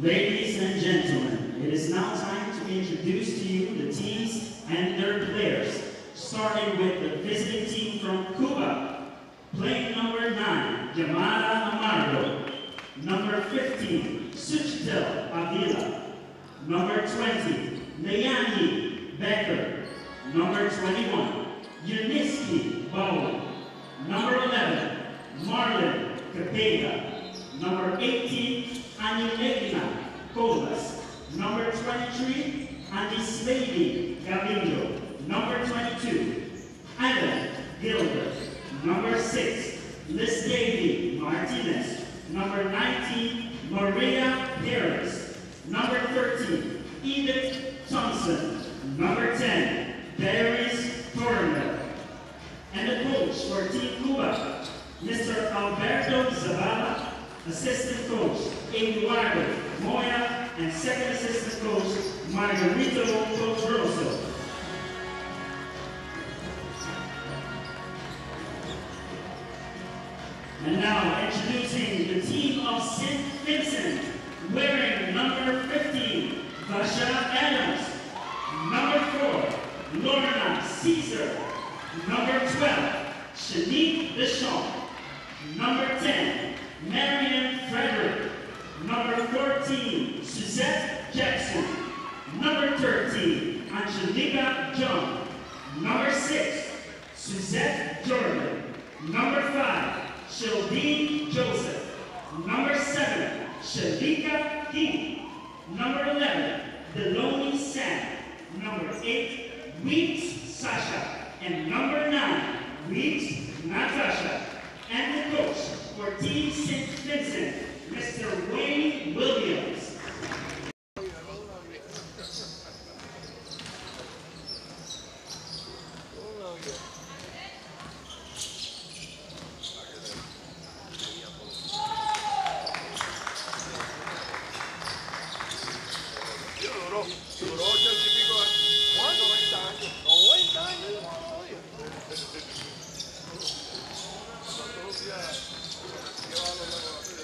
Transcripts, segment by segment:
Ladies and gentlemen, it is now time to introduce to you the teams and their players, starting with the visiting team from Cuba. Playing number 9, Yamada Amargo. Number 15, Suchitel Avila. Number 20, Leani Becker. Number 21, Yuniski Bowen. Number 11, Marlon Capega. Number 18, Anilena Colas. Number 23, Anislady Galindo. Number 22, Adam Gilbert. Number 6, Liz Davy Martinez. Number 19, Maria Perez. Number 13, Edith Thompson. Number 10, Darius Torres. And the coach for Team Cuba, Mr. Alberto Zavala. Assistant coach, Eduardo Moya, and second assistant coach, Margarito Cotroso. And now introducing the team of St. Vincent, wearing number 15, Vasha Adams. Number 4, Lorna Caesar. Number 12, Shanique Deschamps. Number 10, Marion Frederick. Number 14, Suzette Jackson. Number 13, Angelica John. Number 6, Suzette Jordan. Number 5, Sheldine Joseph. Number 7, Shalika King. Number 11, Deloni Sam. Number 8, Weeks Sasha. And number 9, Weeks Natasha. And the coach for Team St. Vincent, Mr. Wayne Williams.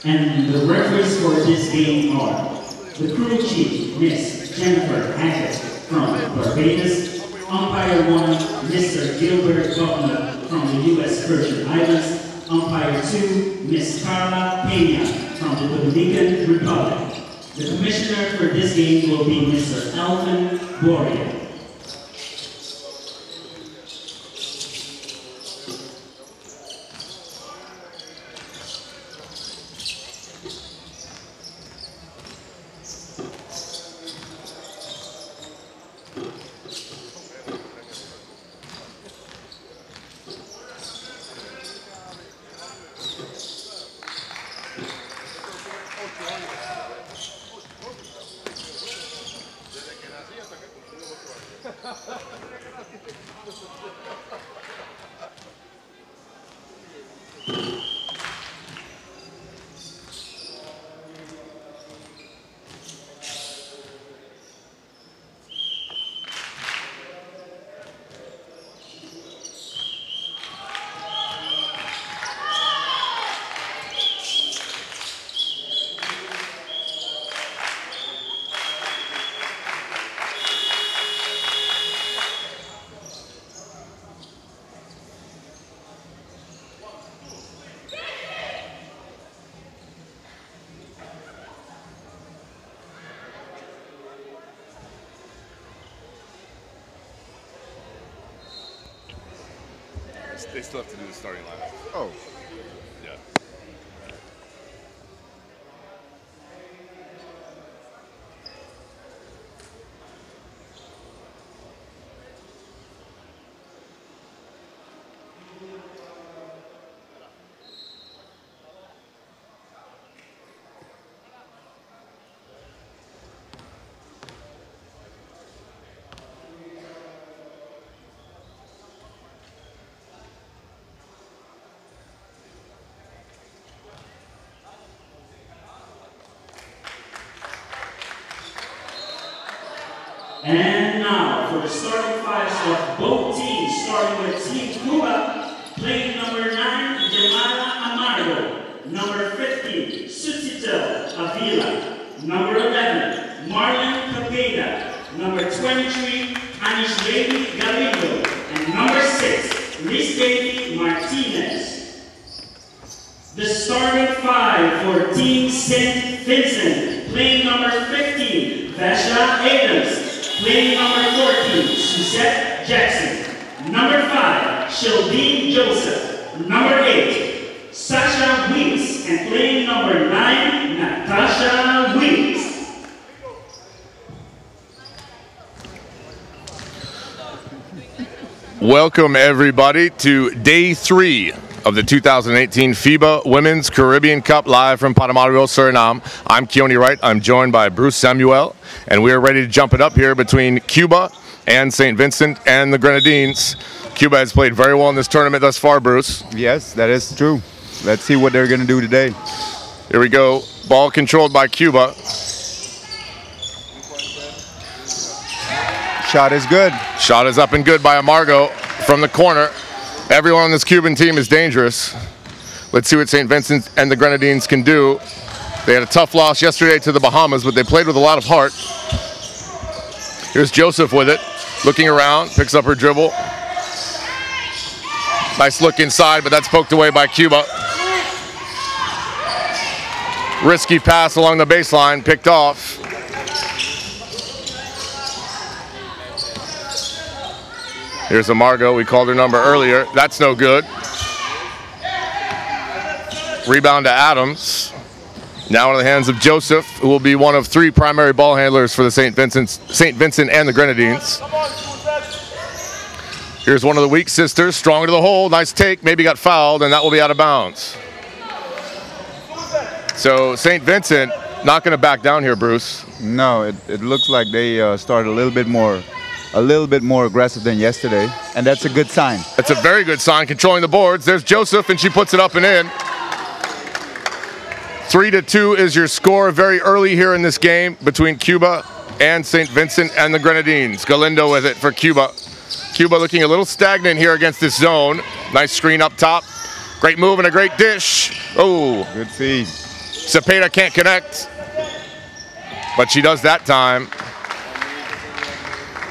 And the referees for this game are the crew chief, Miss Jennifer Hackett from Barbados, umpire 1, Mr. Gilbert Butler from the U.S. Virgin Islands, umpire 2, Miss Carla Pena from the Dominican Republic. The commissioner for this game will be Mr. Alvin Boria. They still have to do the starting lineup. Oh. Yeah. And now for the starting fives of both teams, starting with Team Cuba, playing number 9, Yamada Amargo, number 15. Avila. Number 11, Marlon Capeda. Number 23, Anishlevi Galindo. And number 6, Risdeli Martinez. The starting 5 for Team St. Vincent, playing number 15, Vasha Adams, playing number 14, Suzette Jackson, number 5, Sheldine Joseph, number 8, Sasha Weeks, and playing number 9, Natasha Weeks. Welcome everybody to day 3 of the 2018 FIBA Women's Caribbean Cup live from Paramaribo, Suriname. I'm Keone Wright. I'm joined by Bruce Samuel, and we are ready to jump it up here between Cuba and St. Vincent and the Grenadines. Cuba has played very well in this tournament thus far, Bruce. Yes, that is true. Let's see what they're going to do today. Here we go. Ball controlled by Cuba. Shot is good. Shot is up and good by Amargo from the corner. Everyone on this Cuban team is dangerous. Let's see what St. Vincent and the Grenadines can do. They had a tough loss yesterday to the Bahamas, but they played with a lot of heart. Here's Joseph with it, looking around, picks up her dribble. Nice look inside, but that's poked away by Cuba. Risky pass along the baseline, picked off. Here's Amargo, we called her number earlier. That's no good. Rebound to Adams. Now in the hands of Joseph, who will be one of 3 primary ball handlers for the St. Vincent and the Grenadines. Here's one of the Weeks sisters, strong to the hole, nice take, maybe got fouled, and that will be out of bounds. So St. Vincent not going to back down here, Bruce. No, it looks like they started a little bit more aggressive than yesterday, and that's a good sign. That's a very good sign, controlling the boards. There's Joseph, and she puts it up and in. 3-2 is your score very early here in this game between Cuba and St. Vincent and the Grenadines. Galindo with it for Cuba. Cuba looking a little stagnant here against this zone. Nice screen up top. Great move and a great dish. Oh, good feed. Cepeda can't connect, but she does that time.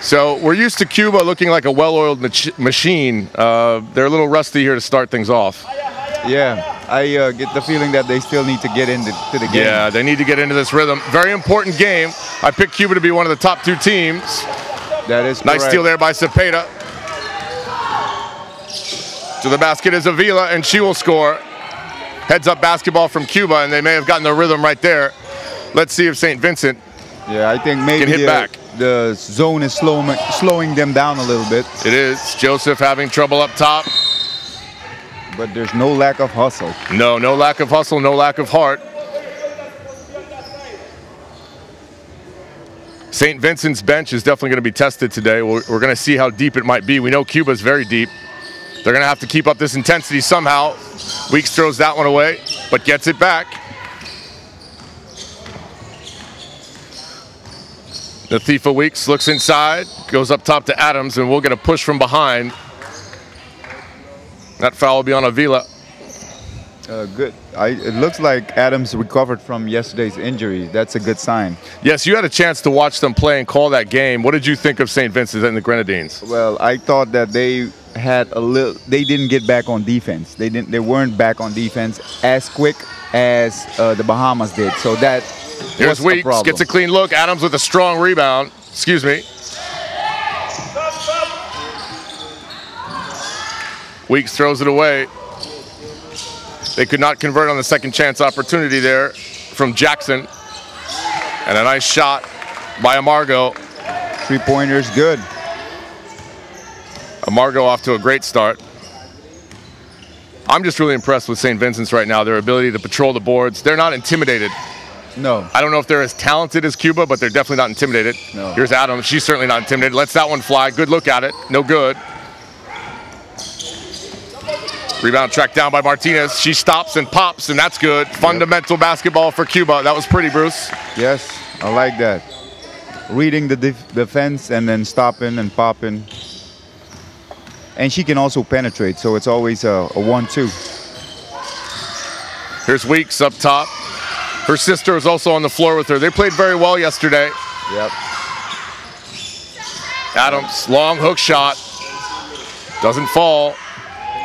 So we're used to Cuba looking like a well-oiled machine. They're a little rusty here to start things off. Yeah, I get the feeling that they still need to get into the game. Yeah, they need to get into this rhythm. Very important game. I picked Cuba to be one of the top 2 teams. That is correct. Nice steal there by Cepeda. To the basket is Avila, and she will score. Heads up basketball from Cuba, and they may have gotten the rhythm right there. Let's see if St. Vincent I think maybe can hit back. The zone is slowing them down a little bit. It is. Joseph having trouble up top. But there's no lack of hustle. No lack of hustle, no lack of heart. St. Vincent's bench is definitely going to be tested today. We're going to see how deep it might be. We know Cuba's very deep. They're going to have to keep up this intensity somehow. Weeks throws that one away, but gets it back. Nathifa Weeks looks inside, goes up top to Adams, and we'll get a push from behind. That foul will be on Avila. Good. It looks like Adams recovered from yesterday's injury. That's a good sign. Yes, you had a chance to watch them play and call that game. What did you think of St. Vincent and the Grenadines? Well, I thought that they had they didn't get back on defense. They weren't back on defense as quick as the Bahamas did. So that here's Weeks, gets a clean look. Adams with a strong rebound. Excuse me. Weeks throws it away. They could not convert on the second chance opportunity there from Jackson. And a nice shot by Amargo. 3-pointer's good. Amargo off to a great start. I'm just really impressed with St. Vincent's right now, their ability to patrol the boards. They're not intimidated. No. I don't know if they're as talented as Cuba, but they're definitely not intimidated. No. Here's Adams. She's certainly not intimidated. Lets that one fly. Good look at it. No good. Rebound tracked down by Martinez. She stops and pops, and that's good. Fundamental basketball for Cuba. That was pretty, Bruce. Yes, I like that. Reading the defense and then stopping and popping. And she can also penetrate, so it's always a 1-2. Here's Weeks up top. Her sister is also on the floor with her. They played very well yesterday. Yep. Adams, long hook shot. Doesn't fall.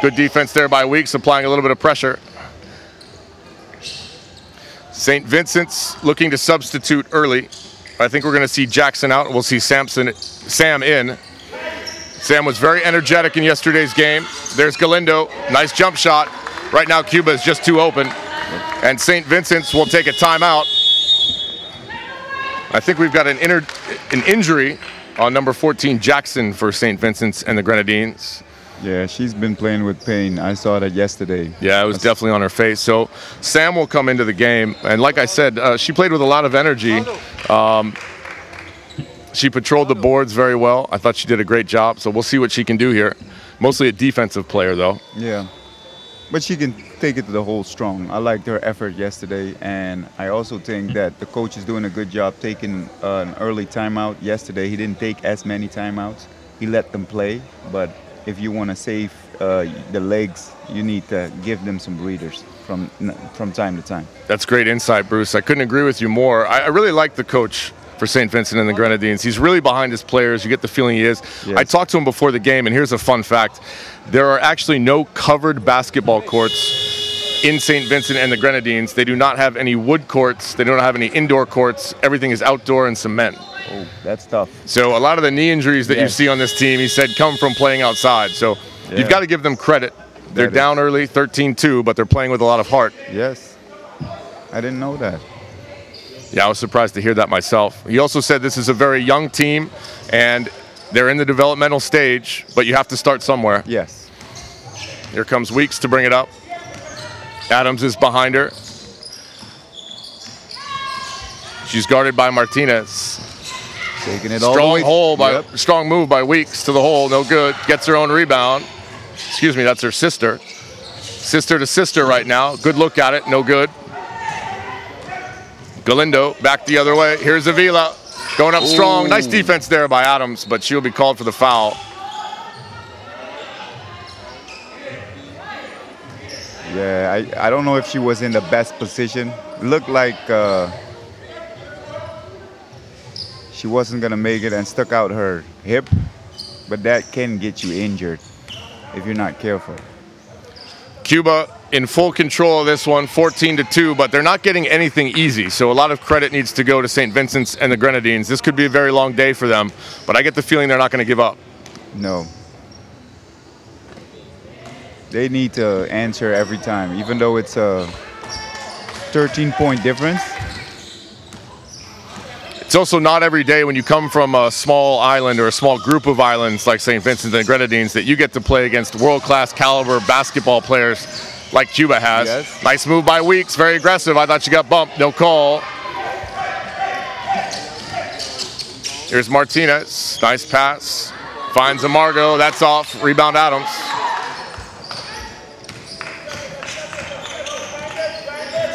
Good defense there by Weeks, applying a little bit of pressure. St. Vincent's looking to substitute early. I think we're going to see Jackson out, and we'll see Sam in. Sam was very energetic in yesterday's game. There's Galindo, nice jump shot. Right now Cuba is just too open, and St. Vincent's will take a timeout. I think we've got an injury on number 14, Jackson, for St. Vincent's and the Grenadines. Yeah, she's been playing with pain. I saw that yesterday. Yeah, it was definitely on her face. So Sam will come into the game, and like I said, she played with a lot of energy. She patrolled the boards very well. I thought she did a great job, so we'll see what she can do here. Mostly a defensive player, though. Yeah, but she can take it to the hole strong. I liked her effort yesterday, and I also think that the coach is doing a good job taking an early timeout. Yesterday, he didn't take as many timeouts. He let them play, but if you want to save the legs, you need to give them some breathers from time to time. That's great insight, Bruce. I couldn't agree with you more. I really like the coach for St. Vincent and the Grenadines. He's really behind his players. You get the feeling he is. Yes. I talked to him before the game, and here's a fun fact. There are actually no covered basketball courts in St. Vincent and the Grenadines. They do not have any wood courts. They don't have any indoor courts. Everything is outdoor and cement. Oh, that's tough. So a lot of the knee injuries that you see on this team, he said, come from playing outside. So you've got to give them credit. They're down early, 13-2, but they're playing with a lot of heart. Yes. I didn't know that. Yeah, I was surprised to hear that myself. He also said this is a very young team, and they're in the developmental stage, but you have to start somewhere. Yes. Here comes Weeks to bring it up. Adams is behind her. She's guarded by Martinez. Taking it all the way. Strong move by Weeks to the hole, no good. Gets her own rebound. Excuse me, that's her sister. Sister to sister right now. Good look at it, no good. Galindo back the other way. Here's Avila going up strong. Nice defense there by Adams, but she'll be called for the foul. Yeah, I don't know if she was in the best position. It looked like she wasn't going to make it and stuck out her hip, but that can get you injured if you're not careful. Cuba in full control of this one, 14-2, but they're not getting anything easy, so a lot of credit needs to go to St. Vincent's and the Grenadines. This could be a very long day for them, but I get the feeling they're not going to give up. No. They need to answer every time, even though it's a 13-point difference. It's also not every day when you come from a small island or a small group of islands like St. Vincent and the Grenadines that you get to play against world-class caliber basketball players like Cuba has. Yes. Nice move by Weeks, very aggressive. I thought she got bumped, no call. Here's Martinez, nice pass. Finds Amargo, that's off, rebound Adams.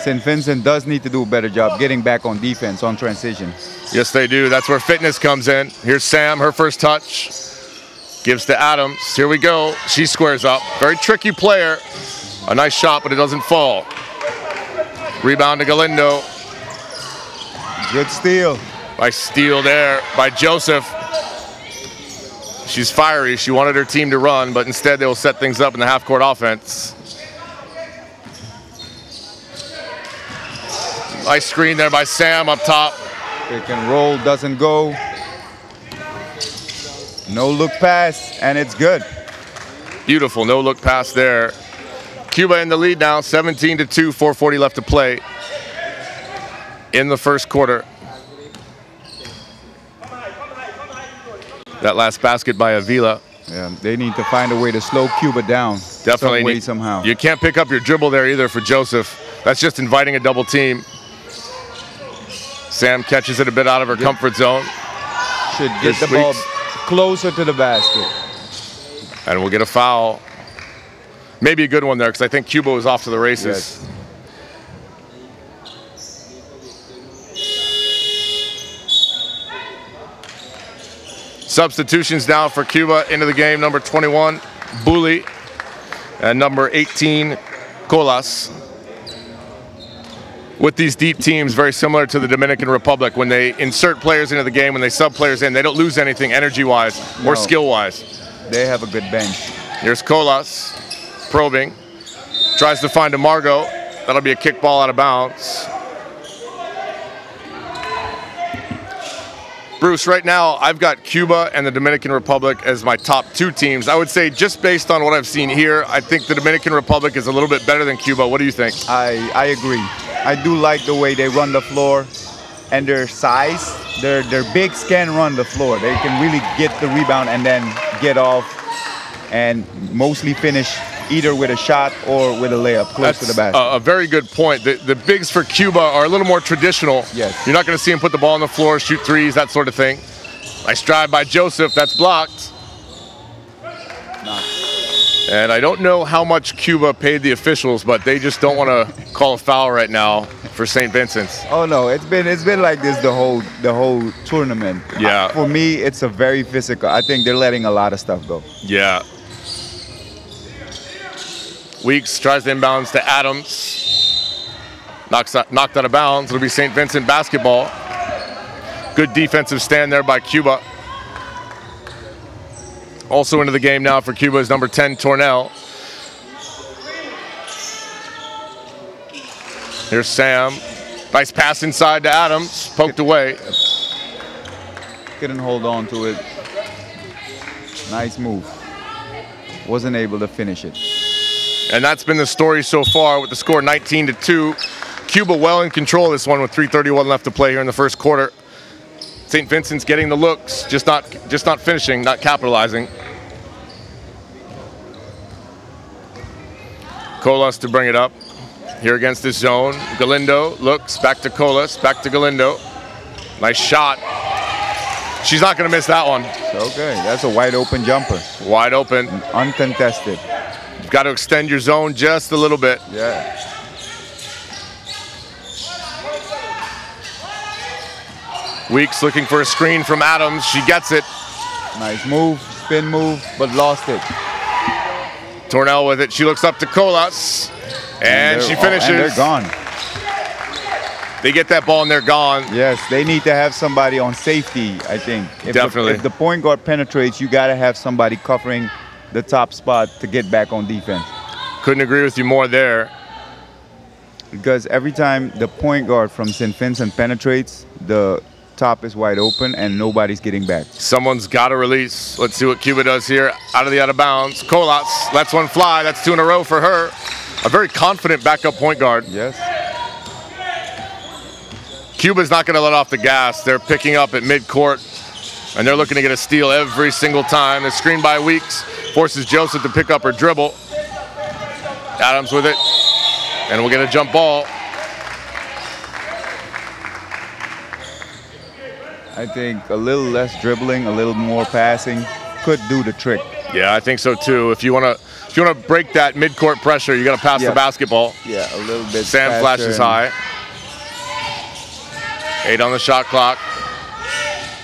St. Vincent does need to do a better job getting back on defense, on transition. Yes, they do. That's where fitness comes in. Here's Sam, her first touch. Gives to Adams. Here we go. She squares up. Very tricky player. A nice shot, but it doesn't fall. Rebound to Galindo. Good steal. Nice steal there by Joseph. She's fiery. She wanted her team to run, but instead they will set things up in the half-court offense. Nice screen there by Sam up top. Pick and roll doesn't go. No look pass, and it's good. Beautiful no look pass there. Cuba in the lead now, 17-2, 4:40 left to play in the first quarter. That last basket by Avila. Yeah, they need to find a way to slow Cuba down. Definitely. Some way, somehow. You can't pick up your dribble there either for Joseph. That's just inviting a double team. Sam catches it a bit out of her comfort zone. Should get the ball closer to the basket. And we'll get a foul. Maybe a good one there because I think Cuba was off to the races. Yes. Substitutions now for Cuba into the game. Number 21, Bully, and number 18, Colas. with these deep teams, very similar to the Dominican Republic. When they insert players into the game, when they sub players in, they don't lose anything energy-wise or skill-wise. They have a good bench. Here's Colas, probing. Tries to find Amargo. That'll be a kick ball out of bounds. Bruce, right now, I've got Cuba and the Dominican Republic as my top 2 teams. I would say just based on what I've seen here, I think the Dominican Republic is a little bit better than Cuba. What do you think? I agree. I do like the way they run the floor and their size. Their bigs can run the floor. They can really get the rebound and then get off and mostly finish either with a shot or with a layup close to the basket. A very good point. The bigs for Cuba are a little more traditional. Yes. You're not going to see them put the ball on the floor, shoot threes, that sort of thing. Nice drive by Joseph. That's blocked. Nice. And I don't know how much Cuba paid the officials, but they just don't want to call a foul right now for St. Vincent's. Oh no, it's been like this the whole tournament. Yeah. For me, it's a very physical. I think they're letting a lot of stuff go. Yeah. Weeks tries to inbounds to Adams. Knocked out of bounds. It'll be St. Vincent basketball. Good defensive stand there by Cuba. Also into the game now for Cuba is number 10, Tornell. Here's Sam. Nice pass inside to Adams. Poked away. Couldn't hold on to it. Nice move. Wasn't able to finish it. And that's been the story so far with the score 19-2. Cuba well in control of this one with 3:31 left to play here in the first quarter. St. Vincent's getting the looks, just not finishing, not capitalizing. Colas to bring it up. Here against this zone. Galindo looks, back to Colas, back to Galindo. Nice shot. She's not going to miss that one. Okay, that's a wide open jumper. Wide open. Uncontested. You've got to extend your zone just a little bit. Yeah. Weeks looking for a screen from Adams. She gets it. Nice move, spin move, but lost it. Tornell with it. She looks up to Colas. And she finishes. And they're gone. They get that ball and they're gone. Yes, they need to have somebody on safety, I think. Definitely. If the point guard penetrates, you got to have somebody covering the top spot to get back on defense. Couldn't agree with you more there. Because every time the point guard from St. Vincent penetrates, the top is wide open and nobody's getting back. Someone's got to release. Let's see what Cuba does here. Out of bounds. Colas lets one fly. That's 2 in a row for her. A very confident backup point guard. Yes. Cuba's not going to let off the gas. They're picking up at midcourt, and they're looking to get a steal every single time. The screen by Weeks forces Joseph to pick up her dribble. Adams with it, and we'll get a jump ball. I think a little less dribbling, a little more passing could do the trick. Yeah, I think so too. If you want to break that midcourt pressure, you got to pass the basketball. Yeah, a little bit. Sam flashes high. 8 on the shot clock.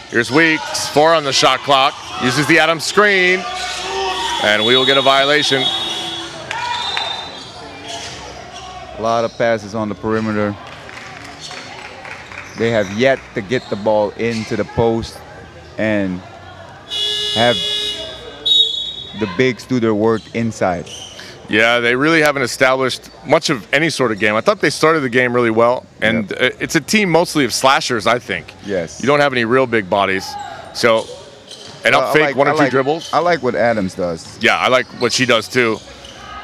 Here's Weeks, 4 on the shot clock. Uses the Adams screen, and we will get a violation. A lot of passes on the perimeter. They have yet to get the ball into the post and have the bigs do their work inside. Yeah, they really haven't established much of any sort of game. I thought they started the game really well, and it's a team mostly of slashers, I think. Yes. You don't have any real big bodies. So, an up fake, one or two dribbles. I like what Adams does. Yeah, I like what she does too.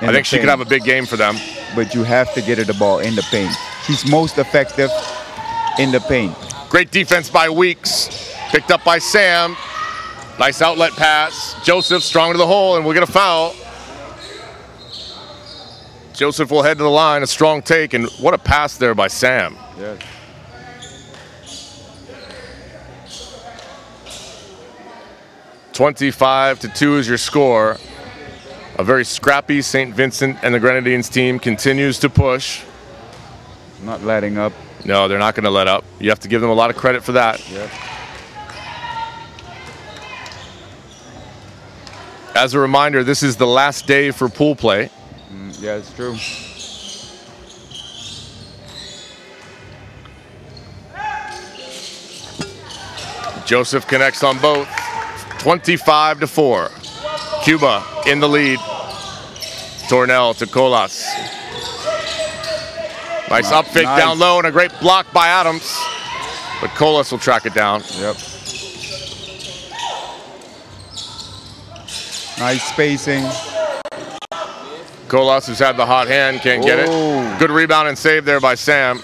I think she could have a big game for them. But you have to get her the ball in the paint. She's most effective in the paint. Great defense by Weeks. Picked up by Sam. Nice outlet pass. Joseph strong to the hole, and we'll get a foul. Joseph will head to the line, a strong take, and what a pass there by Sam. Yes. (25-2) is your score. A very scrappy St. Vincent and the Grenadines team continues to push. Not letting up. No, they're not going to let up. You have to give them a lot of credit for that. Yep. As a reminder, this is the last day for pool play. Yeah, it's true. Joseph connects on both. 25-4. Cuba in the lead. Tornell to Colas. Nice up fake down low and a great block by Adams. But Colas will track it down. Yep. Nice spacing. Colas, who's had the hot hand, can't get it. Good rebound and save there by Sam.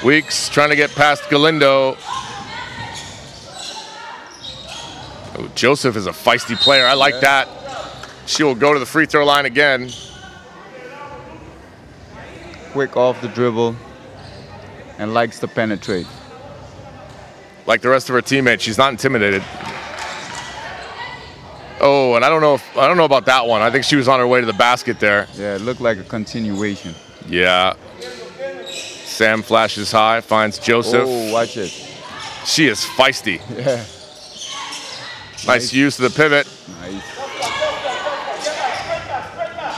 Weeks trying to get past Galindo. Oh, Joseph is a feisty player. I like that. She will go to the free throw line again. Quick off the dribble and likes to penetrate. Like the rest of her teammates, she's not intimidated. Oh, and I don't know about that one. I think she was on her way to the basket there. Yeah, it looked like a continuation. Yeah. Sam flashes high, finds Joseph. Oh, watch it. She is feisty. Yeah. Nice use of the pivot. Nice.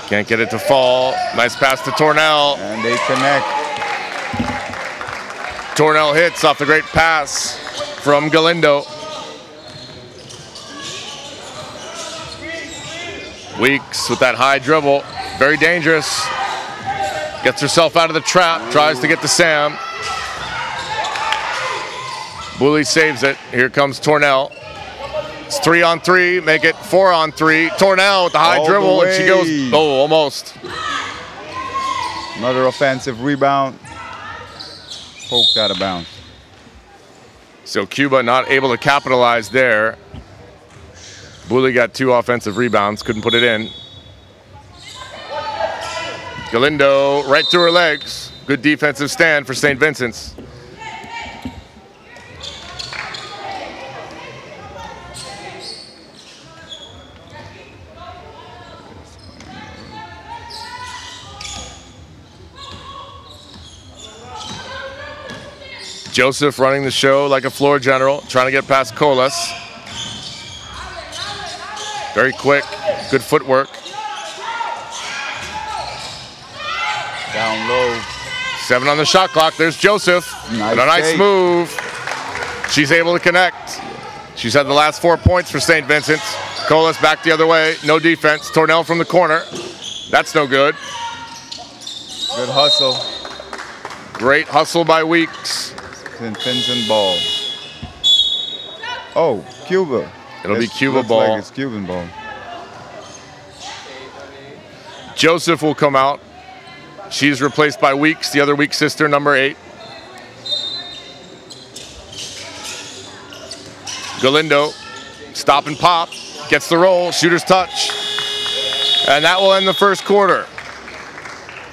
Can't get it to fall. Nice pass to Tornell. And they connect. Tornell hits off the great pass from Galindo. Weeks with that high dribble. Very dangerous. Gets herself out of the trap. Tries to get to Sam. Booley saves it. Here comes Tornell. It's 3-on-3. Make it 4-on-3. Tornell with the high dribble. And she goes, oh, almost. Another offensive rebound. Poked out of bounds. So Cuba not able to capitalize there. Booley got 2 offensive rebounds, couldn't put it in. Galindo right through her legs. Good defensive stand for St. Vincent's. Joseph running the show like a floor general, trying to get past Colas. Very quick, good footwork. Down low. 7 on the shot clock. There's Joseph. Nice And a nice take. move. She's able to connect. She's had the last 4 points for St. Vincent's. Colas back the other way. No defense. Tornell from the corner. That's no good. Good hustle. Great hustle by Weeks. St. Vincent ball. Oh, Cuba. It'll be Cuba looks ball. like it's Cuban ball. Joseph will come out. She's replaced by Weeks, the other Weeks sister, number 8. Galindo, stop and pop, gets the roll, shooter's touch. And that will end the first quarter.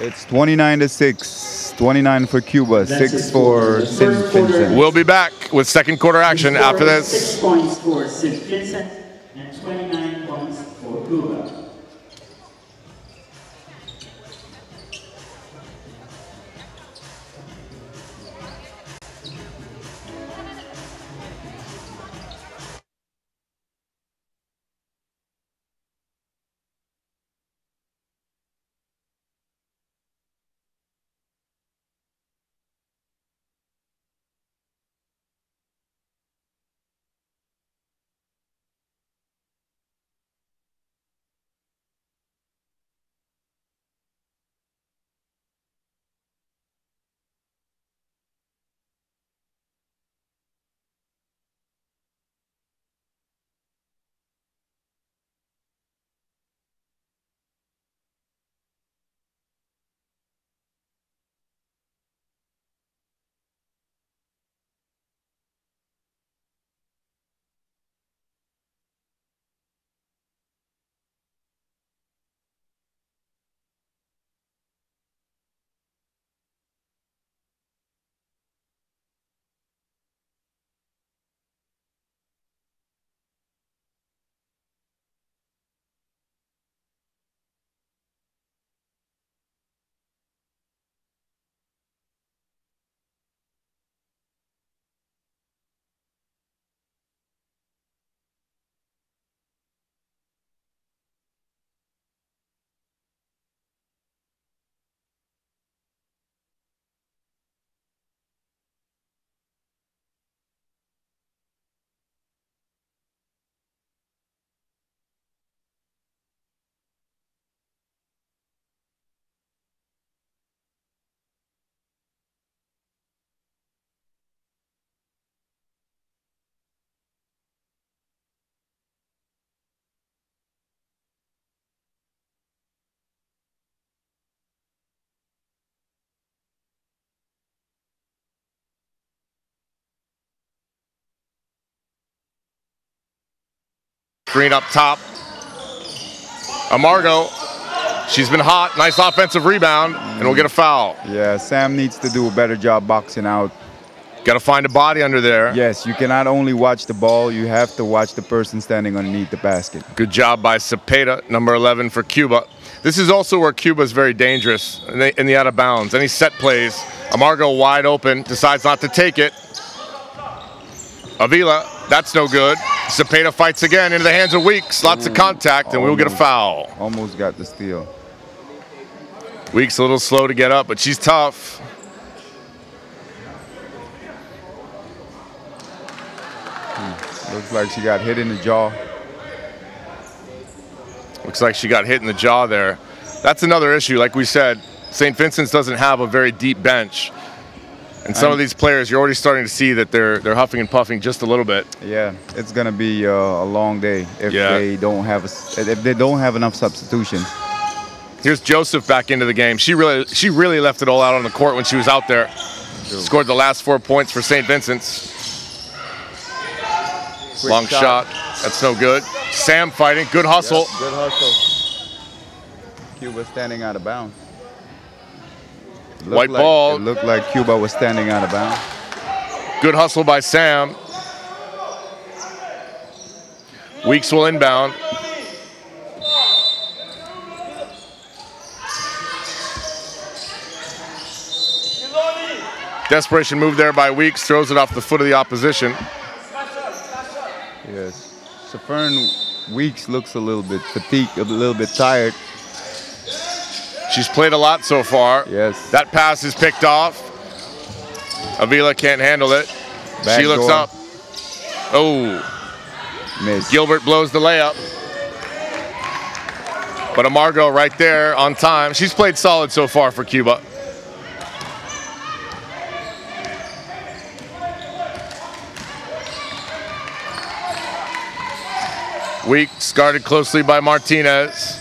It's 29-6. 29 for Cuba, 6 for St. Vincent. We'll be back with second quarter action after this. 6 points for St. Vincent and 29 points for Cuba. Green up top. Amargo, she's been hot. Nice offensive rebound, and we'll get a foul. Yeah, Sam needs to do a better job boxing out. Got to find a body under there. Yes, you cannot only watch the ball, you have to watch the person standing underneath the basket. Good job by Cepeda, number 11 for Cuba. This is also where Cuba is very dangerous in the out of bounds. Any set plays, Amargo wide open, decides not to take it. Avila, that's no good. Cepeda fights again into the hands of Weeks. Lots of contact, and we will get a foul. Almost got the steal. Weeks a little slow to get up, but she's tough. Looks like she got hit in the jaw. Looks like she got hit in the jaw there. That's another issue. Like we said, St. Vincent's doesn't have a very deep bench. And some of these players, you're already starting to see that they're huffing and puffing just a little bit. Yeah, it's gonna be a long day if they don't have enough substitutions. Here's Joseph back into the game. She really left it all out on the court when she was out there. Scored the last 4 points for St. Vincent's. Long shot. That's no good. Sam fighting. Good hustle. Yep, good hustle. Cuba standing out of bounds. White ball. It looked like Cuba was standing out of bounds. Good hustle by Sam. Weeks will inbound. Desperation move there by Weeks. Throws it off the foot of the opposition. Yes. Safern Weeks looks a little bit fatigued, a little bit tired. She's played a lot so far. Yes. That pass is picked off. Avila can't handle it. She looks up. Oh. Miss. Gilbert blows the layup. But Amargo right there on time. She's played solid so far for Cuba. Weeks guarded closely by Martinez.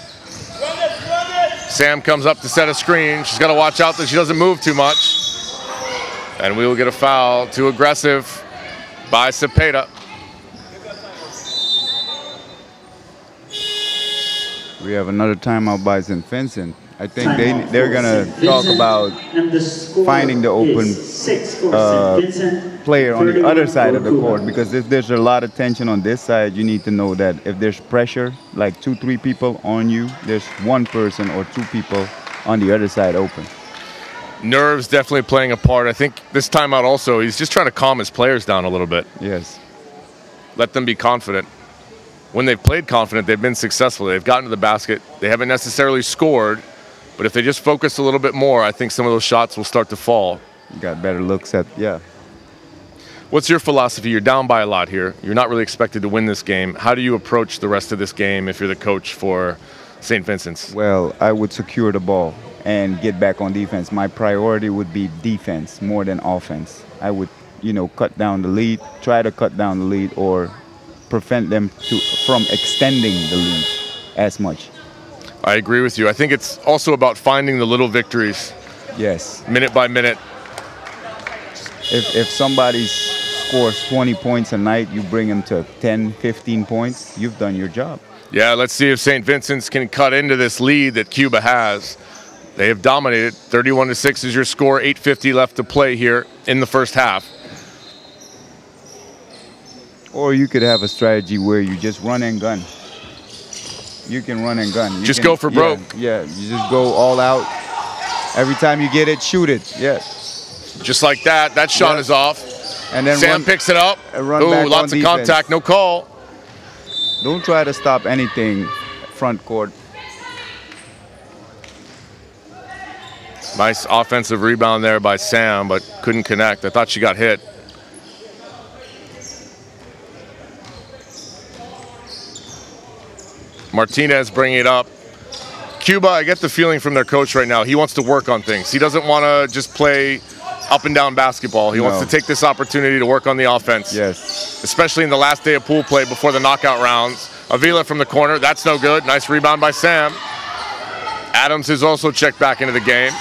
Sam comes up to set a screen. She's got to watch out that she doesn't move too much. And we will get a foul. Too aggressive by Cepeda. We have another timeout by St. Vincent. I think they're going to talk about finding the open player on the other side of the court, because if there's a lot of tension on this side, you need to know that if there's pressure, like 2-3 people on you, there's one person or 2 people on the other side open. Nerves definitely playing a part. I think this timeout also, he's just trying to calm his players down a little bit. Yes. Let them be confident. When they've played confident, they've been successful. They've gotten to the basket. They haven't necessarily scored, but if they just focus a little bit more, I think some of those shots will start to fall. You got better looks at, yeah. What's your philosophy? You're down by a lot here. You're not really expected to win this game. How do you approach the rest of this game if you're the coach for St. Vincent's? Well, I would secure the ball and get back on defense. My priority would be defense more than offense. I would, cut down the lead, try to cut down the lead, or prevent them from extending the lead as much. I agree with you. I think it's also about finding the little victories. Yes. Minute by minute. If somebody scores 20 points a night, you bring them to 10, 15 points, you've done your job. Yeah, let's see if St. Vincent's can cut into this lead that Cuba has. They have dominated. 31-6 is your score. 8:50 left to play here in the first half. Or you could have a strategy where you just run and gun. You can run and gun. Just go for broke. Yeah, you just go all out. Every time you get it, shoot it. Yeah. Just like that. That shot is off. And then Sam picks it up. Ooh, lots of contact. No call. Don't try to stop anything front court. Nice offensive rebound there by Sam, but couldn't connect. I thought she got hit. Martinez bringing it up. Cuba, I get the feeling from their coach right now, he wants to work on things. He doesn't want to just play up and down basketball. He wants to take this opportunity to work on the offense. Yes. Especially in the last day of pool play before the knockout rounds. Avila from the corner, that's no good. Nice rebound by Sam. Adams is also checked back into the game.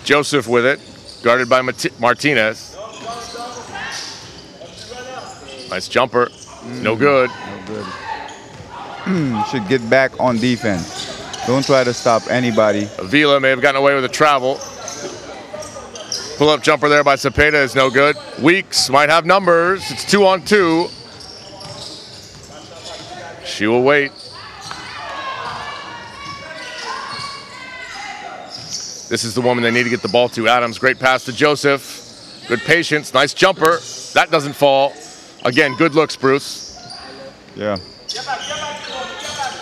Joseph with it, guarded by Martinez. Nice jumper. No good. No good. Should get back on defense. Don't try to stop anybody. Avila may have gotten away with a travel. Pull-up jumper there by Cepeda is no good. Weeks might have numbers. It's 2-on-2. She will wait. This is the woman they need to get the ball to. Adams, great pass to Joseph. Good patience, nice jumper. That doesn't fall. Again, good looks, Bruce. Yeah.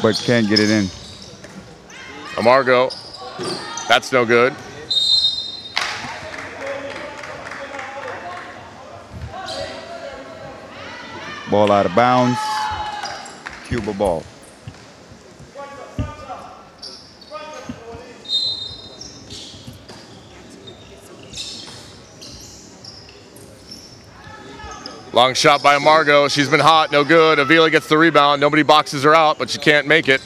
But can't get it in. Amargo, that's no good. Ball out of bounds. Cuba ball. Long shot by Amargo. She's been hot, no good. Avila gets the rebound. Nobody boxes her out, but she can't make it.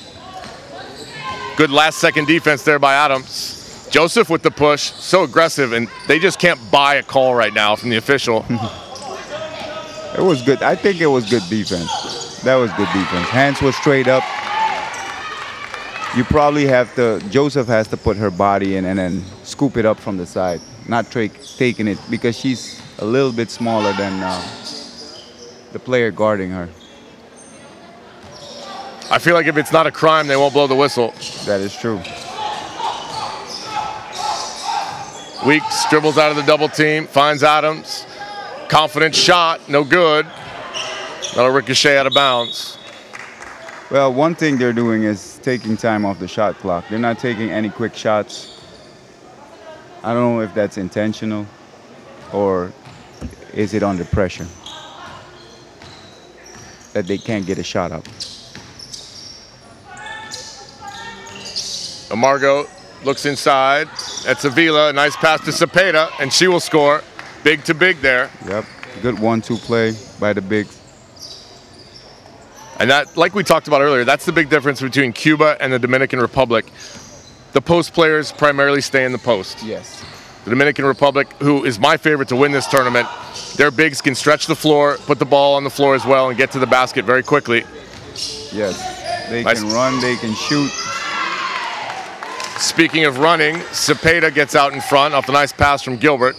Good last-second defense there by Adams. Joseph with the push, so aggressive, and they just can't buy a call right now from the official. It was good. I think it was good defense. That was good defense. Hands were straight up. You probably have to, Joseph has to put her body in and then scoop it up from the side, not taking it, because she's a little bit smaller than the player guarding her. I feel like if it's not a crime, they won't blow the whistle. That is true. Weeks dribbles out of the double team, finds Adams. Confident shot, no good. Another ricochet out of bounds. Well, one thing they're doing is taking time off the shot clock. They're not taking any quick shots. I don't know if that's intentional or is it under pressure that they can't get a shot up. Amargo looks inside. That's Avila. A nice pass to Cepeda, and she will score. Big to big there. Yep. Good 1-2 play by the bigs. And that, like we talked about earlier, that's the big difference between Cuba and the Dominican Republic. The post players primarily stay in the post. Yes. The Dominican Republic, who is my favorite to win this tournament, their bigs can stretch the floor, put the ball on the floor as well, and get to the basket very quickly. Yes. They can run, they can shoot. Speaking of running, Cepeda gets out in front off the nice pass from Gilbert.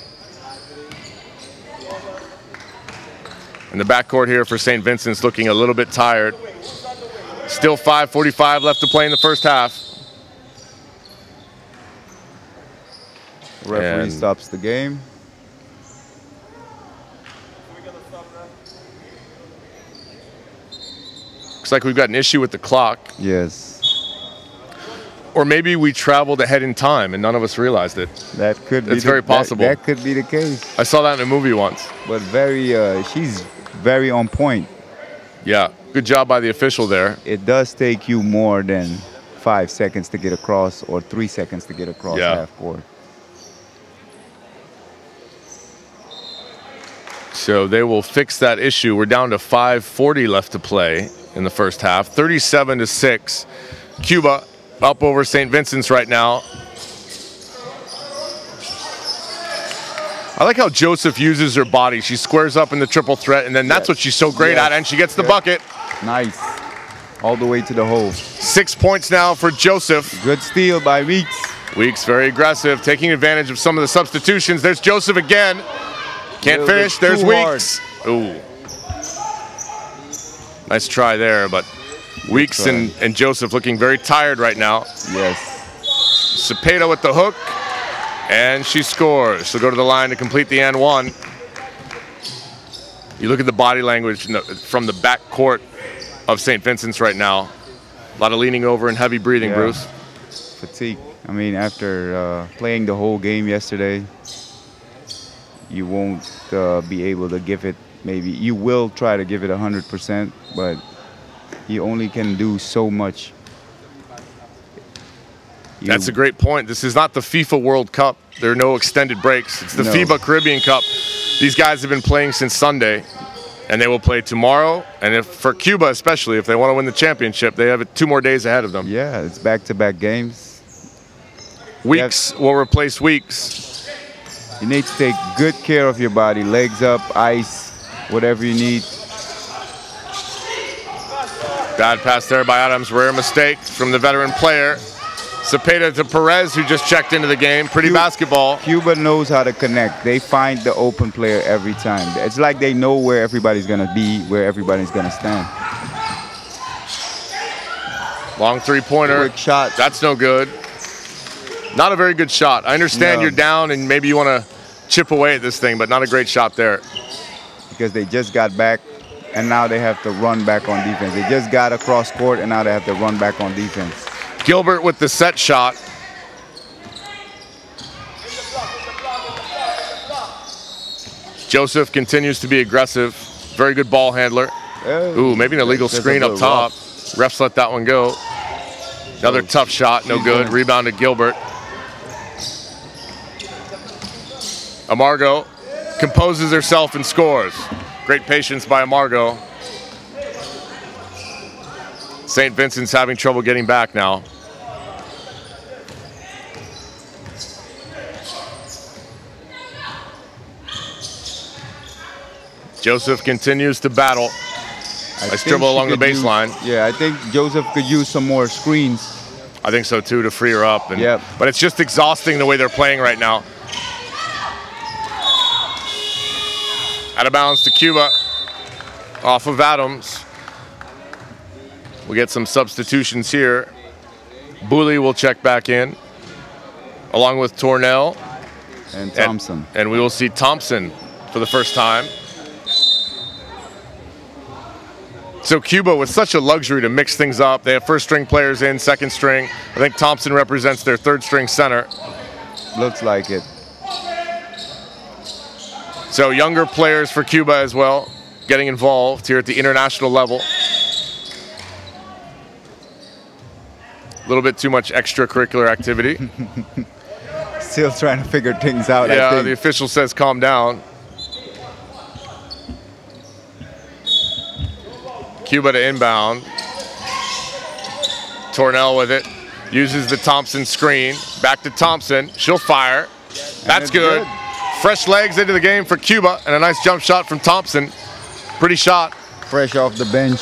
And the backcourt here for St. Vincent's looking a little bit tired. Still 5:45 left to play in the first half. The referee stops the game. Looks like we've got an issue with the clock. Yes. Or maybe we traveled ahead in time and none of us realized it. That could be. It's very possible. That could be the case. I saw that in a movie once. But she's very on point. Yeah, good job by the official there. It does take you more than 5 seconds to get across or 3 seconds to get across half court. So they will fix that issue. We're down to 5:40 left to play in the first half. 37-6. Cuba up over St. Vincent's right now. I like how Joseph uses her body. She squares up in the triple threat, and then that's what she's so great at, and she gets the bucket. Nice. All the way to the hole. 6 points now for Joseph. Good steal by Weeks. Weeks very aggressive, taking advantage of some of the substitutions. There's Joseph again. Can't finish. There's Weeks. Ooh. Nice try there, but Weeks and Joseph looking very tired right now. Yes. Cepeda with the hook, and she scores. She'll go to the line to complete the and one. You look at the body language from the back court of St. Vincent's right now. A lot of leaning over and heavy breathing, Bruce. Fatigue. I mean, after playing the whole game yesterday, you won't be able to give it, maybe you will try to give it 100%, but you only can do so much. That's a great point. This is not the FIFA World Cup. There are no extended breaks. It's the FIBA Caribbean Cup. These guys have been playing since Sunday, and they will play tomorrow. And for Cuba especially, if they want to win the championship, they have 2 more days ahead of them. Yeah, it's back-to-back games. Weeks will replace Weeks. You need to take good care of your body. Legs up, ice, whatever you need. Bad pass there by Adams. Rare mistake from the veteran player. Cepeda to Perez, who just checked into the game. Pretty basketball. Cuba knows how to connect. They find the open player every time. It's like they know where everybody's going to be, where everybody's going to stand. Long three-pointer. Quick shot. That's no good. Not a very good shot. I understand you're down and maybe you want to chip away at this thing, but not a great shot there. Because they just got back, and now they have to run back on defense. They just got across court, and now they have to run back on defense. Gilbert with the set shot. Joseph continues to be aggressive. Very good ball handler. Ooh, maybe an illegal screen up top. Refs let that one go. Another tough shot, no good. Rebound to Gilbert. Amargo composes herself and scores. Great patience by Amargo. St. Vincent's having trouble getting back now. Joseph continues to battle. Nice dribble along the baseline. Yeah, I think Joseph could use some more screens. I think so too, to free her up. And, yep. But it's just exhausting the way they're playing right now. Out of bounds to Cuba. Off of Adams. We'll get some substitutions here. Booley will check back in, along with Tornell. And Thompson. And we will see Thompson for the first time. So Cuba with such a luxury to mix things up. They have first string players in, second string. I think Thompson represents their third string center. Looks like it. So younger players for Cuba as well, getting involved here at the international level. A little bit too much extracurricular activity. Still trying to figure things out, yeah, I think. The official says calm down. Cuba to inbound. Tornell with it. Uses the Thompson screen. Back to Thompson. She'll fire. That's good. Fresh legs into the game for Cuba. And a nice jump shot from Thompson. Pretty shot. Fresh off the bench.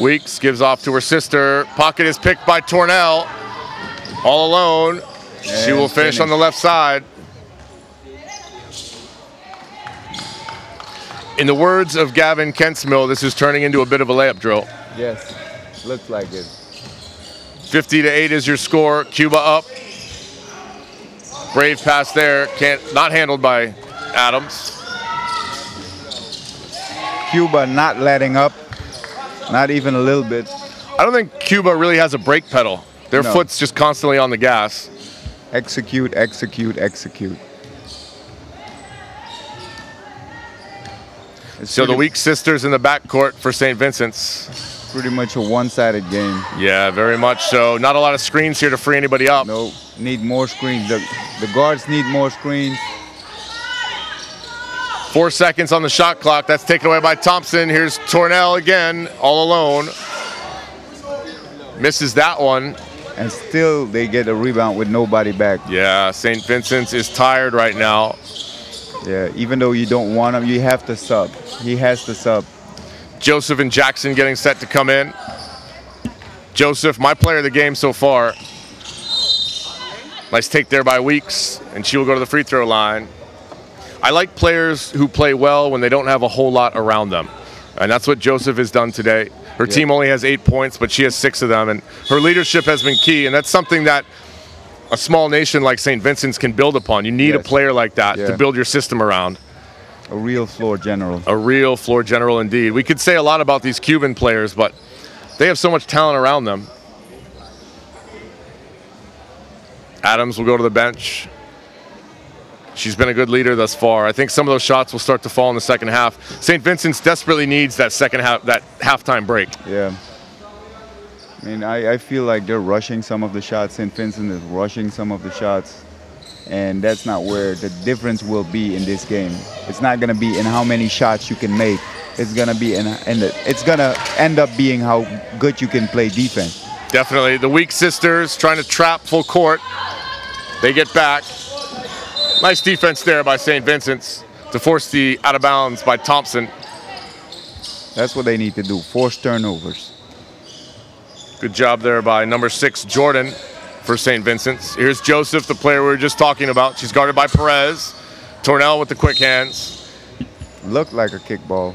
Weeks gives off to her sister. Pocket is picked by Tornell. All alone. And she will finish on the left side. In the words of Gavin Kentsmill, this is turning into a bit of a layup drill. Yes, looks like it. 50-8 is your score. Cuba up. Brave pass there. Not handled by Adams. Cuba not letting up. Not even a little bit. I don't think Cuba really has a brake pedal. Their foot's just constantly on the gas. Execute, execute, execute. So the weak sisters in the backcourt for St. Vincent's. Pretty much a one-sided game. Yeah, very much so. Not a lot of screens here to free anybody up. No, need more screens. The guards need more screens. 4 seconds on the shot clock. That's taken away by Thompson. Here's Tornell again, all alone. Misses that one. And still they get a rebound with nobody back. Yeah, St. Vincent's is tired right now. Yeah, even though you don't want him, you have to sub. He has to sub. Joseph and Jackson getting set to come in. Joseph, my player of the game so far. Nice take there by Weeks, and she will go to the free throw line. I like players who play well when they don't have a whole lot around them. And that's what Joseph has done today. Her team only has 8 points, but she has 6 of them. And her leadership has been key, and that's something that a small nation like St. Vincent's can build upon. You need a player like that to build your system around. A real floor general. A real floor general indeed. We could say a lot about these Cuban players, but they have so much talent around them. Adams will go to the bench. She's been a good leader thus far. I think some of those shots will start to fall in the second half. St. Vincent's desperately needs that second half, that halftime break. Yeah. I mean, I feel like they're rushing some of the shots. St. Vincent is rushing some of the shots. And that's not where the difference will be in this game. It's not going to be in how many shots you can make. It's going to be it's going to end up being how good you can play defense. Definitely. The weak sisters trying to trap full court. They get back. Nice defense there by St. Vincent's. to force the out of bounds by Thompson. That's what they need to do, force turnovers. Good job there by number 6, Jordan, for St. Vincent's. Here's Joseph, the player we were just talking about. She's guarded by Perez. Tornell with the quick hands. Looked like a kickball,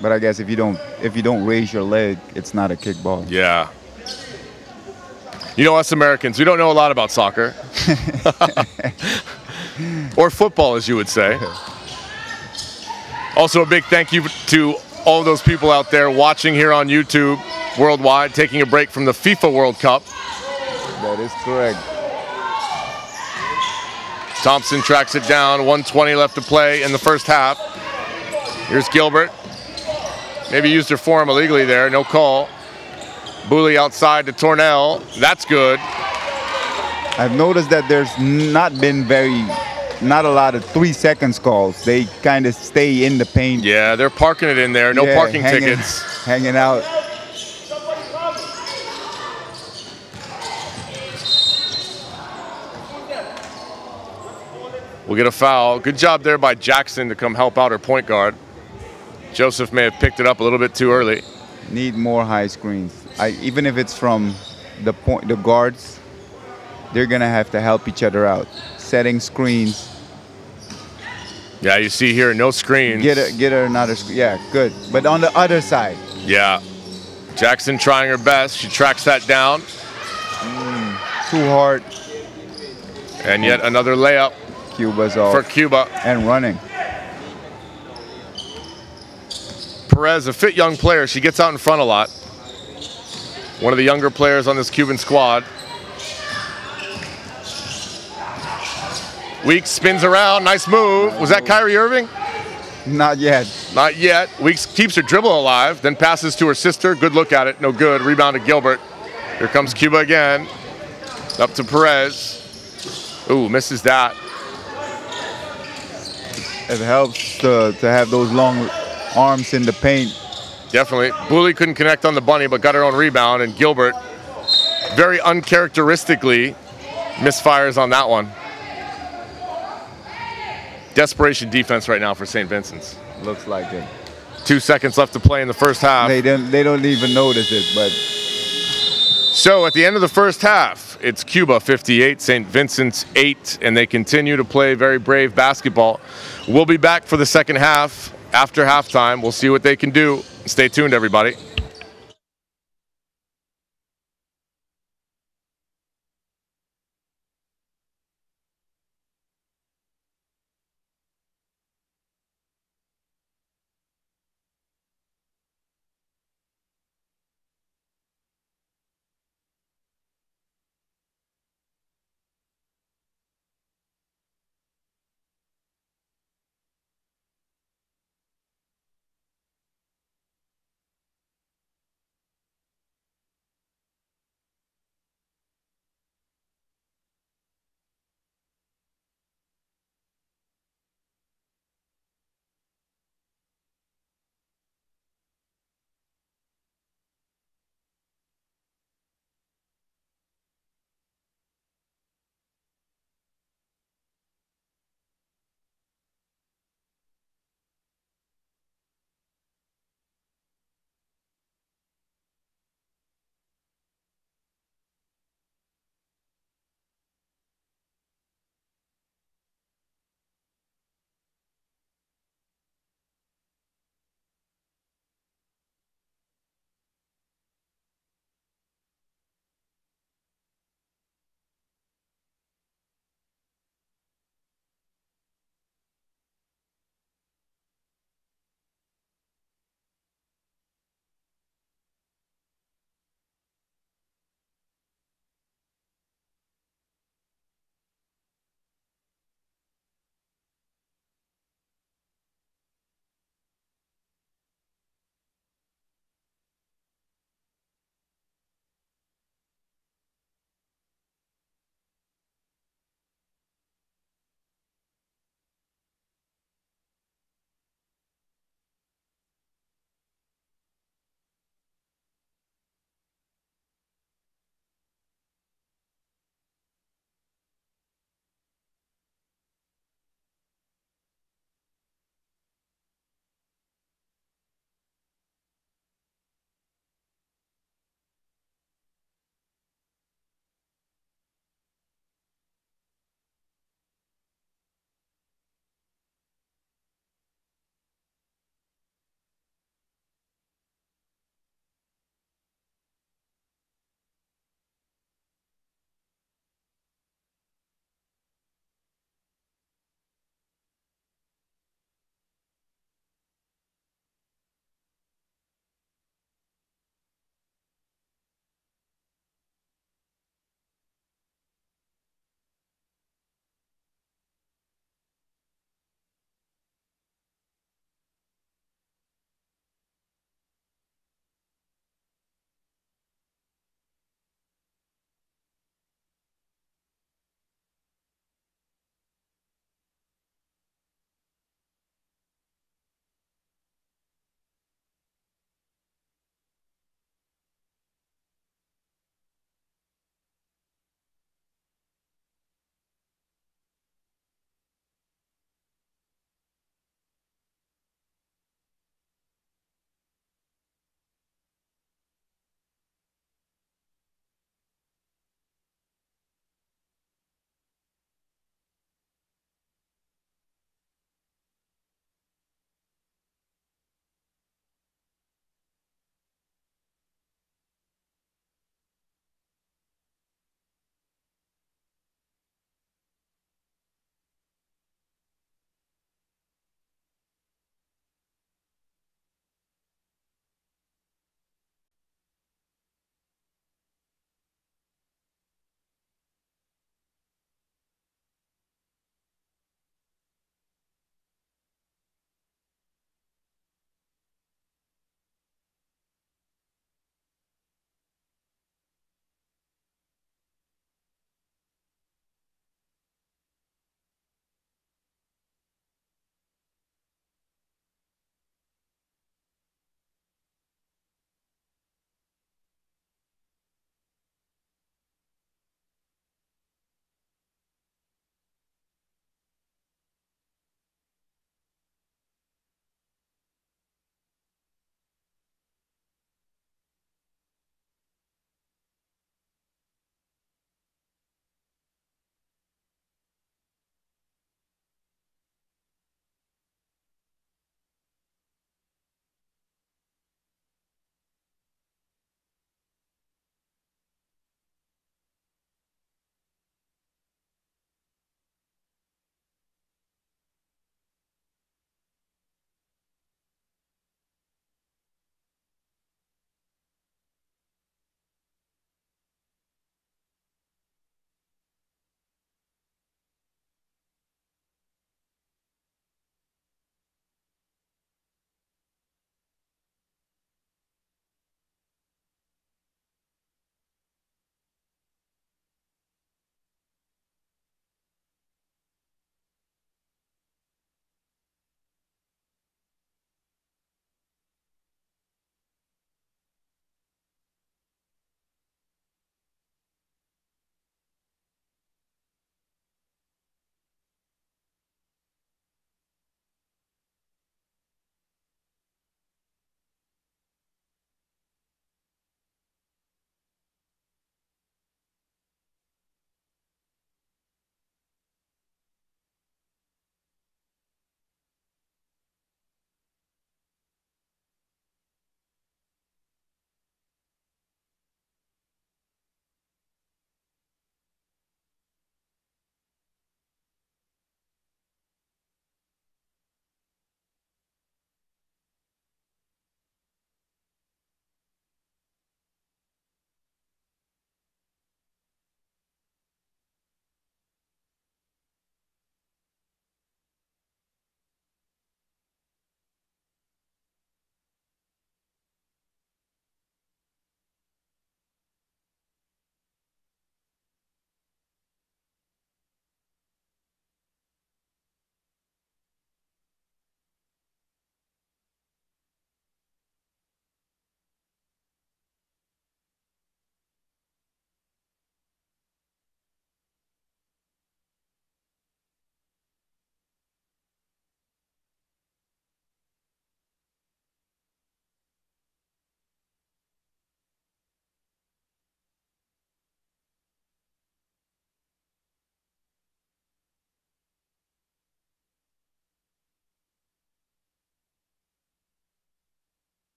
but I guess if you don't raise your leg, it's not a kickball. Yeah. You know, us Americans, we don't know a lot about soccer. Or football, as you would say. Also, a big thank you to all those people out there watching here on YouTube worldwide, taking a break from the FIFA World Cup. That is correct. Thompson tracks it down, 1:20 left to play in the first half. Here's Gilbert. Maybe used her form illegally there, no call. Booley outside to Tornell. That's good. I've noticed that there's not a lot of 3 seconds calls. They kind of stay in the paint. Yeah, they're parking it in there. No parking tickets. Hanging out. We'll get a foul. Good job there by Jackson to come help out her point guard. Joseph may have picked it up a little bit too early. Need more high screens. Even if it's from the guards, they're gonna have to help each other out. Setting screens. Yeah, you see here, no screens. Get her another screen. Yeah, good. But on the other side. Yeah. Jackson trying her best. She tracks that down. Too hard. And yet another layup. Cuba's off. For Cuba. And running. Perez, a fit young player. She gets out in front a lot. One of the younger players on this Cuban squad. Weeks spins around. Nice move. Was that Kyrie Irving? Not yet. Not yet. Weeks keeps her dribble alive, then passes to her sister. Good look at it. No good. Rebound to Gilbert. Here comes Cuba again. Up to Perez. Ooh, misses that. It helps to have those long arms in the paint. Definitely. Booley couldn't connect on the bunny, but got her own rebound, and Gilbert very uncharacteristically misfires on that one. Desperation defense right now for St. Vincent's. Looks like it. 2 seconds left to play in the first half. They don't even notice it, but. So at the end of the first half, it's Cuba 58, St. Vincent's 8, and they continue to play very brave basketball. We'll be back for the second half after halftime. We'll see what they can do. Stay tuned, everybody.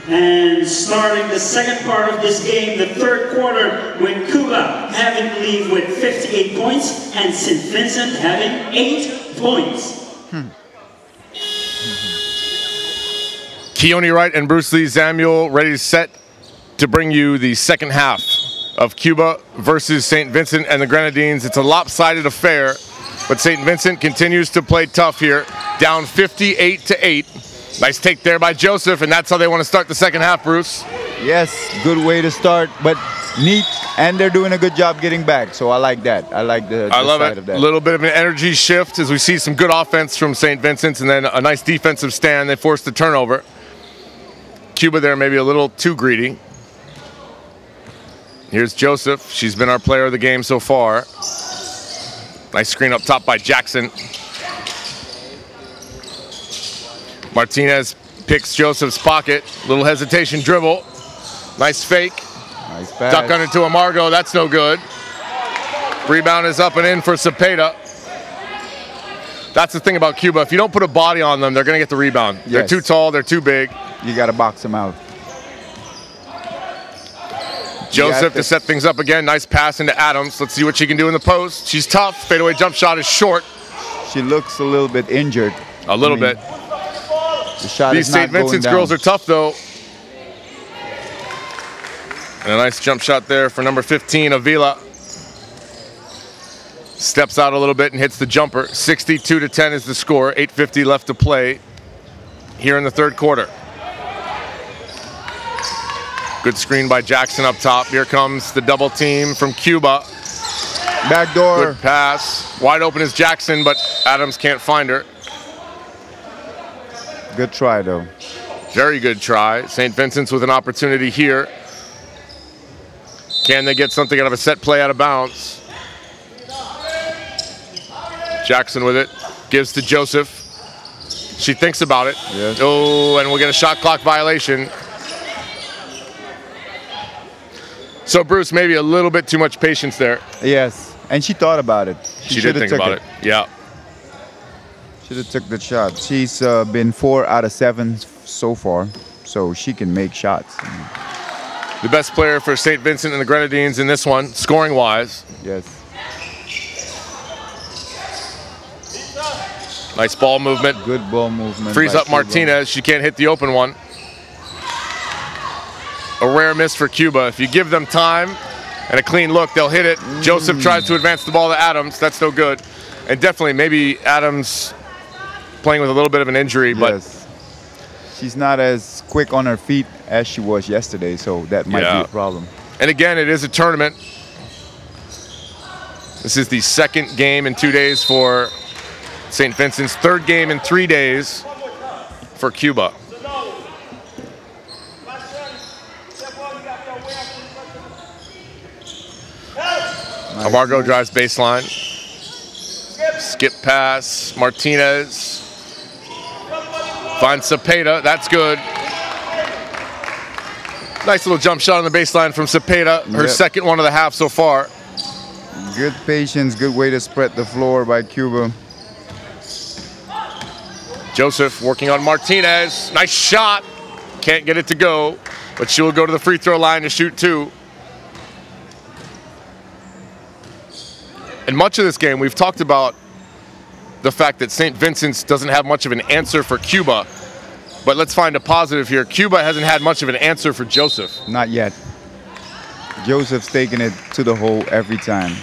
And starting the second part of this game, the third quarter, with Cuba having the lead with 58 points and St. Vincent having 8 points. Keone Wright and Bruce Lee Samuel ready set to bring you the second half of Cuba versus St. Vincent and the Grenadines. It's a lopsided affair, but St. Vincent continues to play tough here, down 58-8. Nice take there by Joseph, and that's how they want to start the second half, Bruce. Yes, good way to start, but neat, and they're doing a good job getting back, so I like that. I like the side of that. A little bit of an energy shift as we see some good offense from St. Vincent's, and then a nice defensive stand. They forced the turnover. Cuba there maybe a little too greedy. Here's Joseph. She's been our player of the game so far. Nice screen up top by Jackson. Martinez picks Joseph's pocket. Little hesitation dribble. Nice fake. Nice pass. Duck under to Amargo. That's no good. Rebound is up and in for Cepeda. That's the thing about Cuba. If you don't put a body on them, they're going to get the rebound. Yes. They're too tall. They're too big. You got to box them out. Joseph to set things up again. Nice pass into Adams. Let's see what she can do in the post. She's tough. Fadeaway jump shot is short. She looks a little bit injured. A little bit. The shot These is not St. Vincent's going girls down. are tough, though. And a nice jump shot there for number 15, Avila. Steps out a little bit and hits the jumper. 62-10 is the score. 8:50 left to play here in the third quarter. Good screen by Jackson up top. Here comes the double team from Cuba. Backdoor. Good pass. Wide open is Jackson, but Adams can't find her. Good try, though. Very good try. St. Vincent's with an opportunity here. Can they get something out of a set play out of bounds? Jackson with it. Gives to Joseph. She thinks about it. Yes. Oh, and we'll get a shot clock violation. So, Bruce, maybe a little bit too much patience there. Yes, and she thought about it. She did think about it. Yeah. Should have took the shot. She's been 4 out of 7 so far, so she can make shots. The best player for St. Vincent and the Grenadines in this one, scoring-wise. Yes. Nice ball movement. Good ball movement. Frees by up Martinez. She can't hit the open one. A rare miss for Cuba. If you give them time and a clean look, they'll hit it. Joseph tries to advance the ball to Adams. That's no good. And definitely maybe Adams playing with a little bit of an injury, but yes. She's not as quick on her feet as she was yesterday, so that might be a problem. And again, it is a tournament. This is the second game in 2 days for St. Vincent's, third game in 3 days for Cuba. Nice. Amargo drives baseline. Skip pass. Martinez finds Cepeda. That's good. Nice little jump shot on the baseline from Cepeda. Her second one of the half so far. Good patience, good way to spread the floor by Cuba. Joseph working on Martinez. Nice shot. Can't get it to go, but she will go to the free throw line to shoot 2. And much of this game, we've talked about the fact that St. Vincent's doesn't have much of an answer for Cuba. But let's find a positive here. Cuba hasn't had much of an answer for Joseph. Not yet. Joseph's taking it to the hole every time.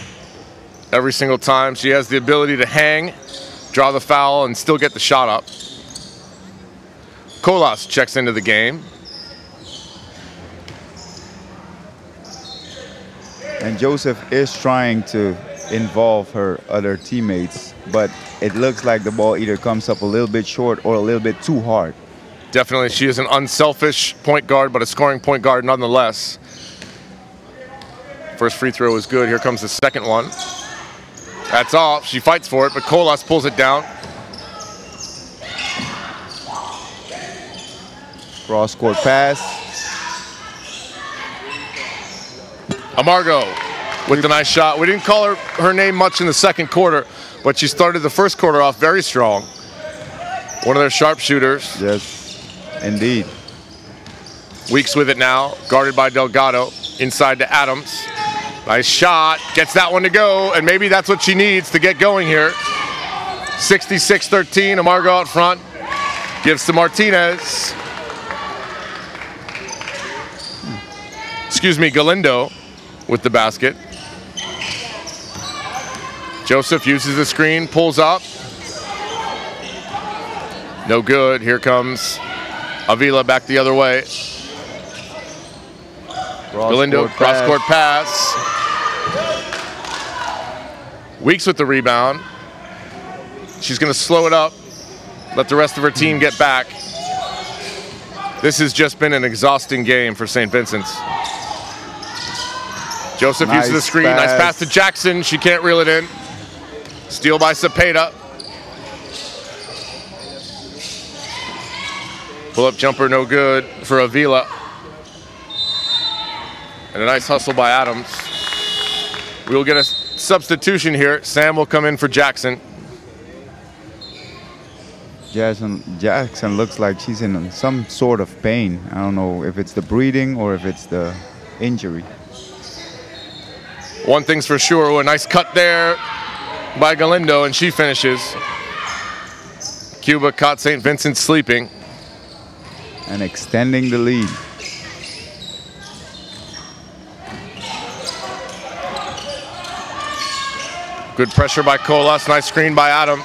Every single time. She has the ability to hang, draw the foul, and still get the shot up. Colas checks into the game. And Joseph is trying to involve her other teammates, but it looks like the ball either comes up a little bit short or a little bit too hard. Definitely, she is an unselfish point guard, but a scoring point guard nonetheless. First free throw is good. Here comes the second one. That's off. She fights for it, but Colas pulls it down. Cross-court pass. Amargo with the nice shot. We didn't call her name much in the second quarter, but she started the first quarter off very strong. One of their sharpshooters. Yes, indeed. Weeks with it now, guarded by Delgado. Inside to Adams. Nice shot, gets that one to go, and maybe that's what she needs to get going here. 66-13, Amargo out front. Gives to Martinez. Excuse me, Galindo with the basket. Joseph uses the screen, pulls up. No good. Here comes Avila back the other way. Galindo, cross-court pass. Weeks with the rebound. She's going to slow it up, let the rest of her team get back. This has just been an exhausting game for St. Vincent's. Joseph uses the screen. Nice pass to Jackson. She can't reel it in. Steal by Cepeda. Pull-up jumper, no good for Avila. And a nice hustle by Adams. We will get a substitution here. Sam will come in for Jackson. Jackson looks like she's in some sort of pain. I don't know if it's the breathing or if it's the injury. One thing's for sure, a nice cut there by Galindo, and she finishes. Cuba caught St. Vincent sleeping. And extending the lead. Good pressure by Colas, nice screen by Adams.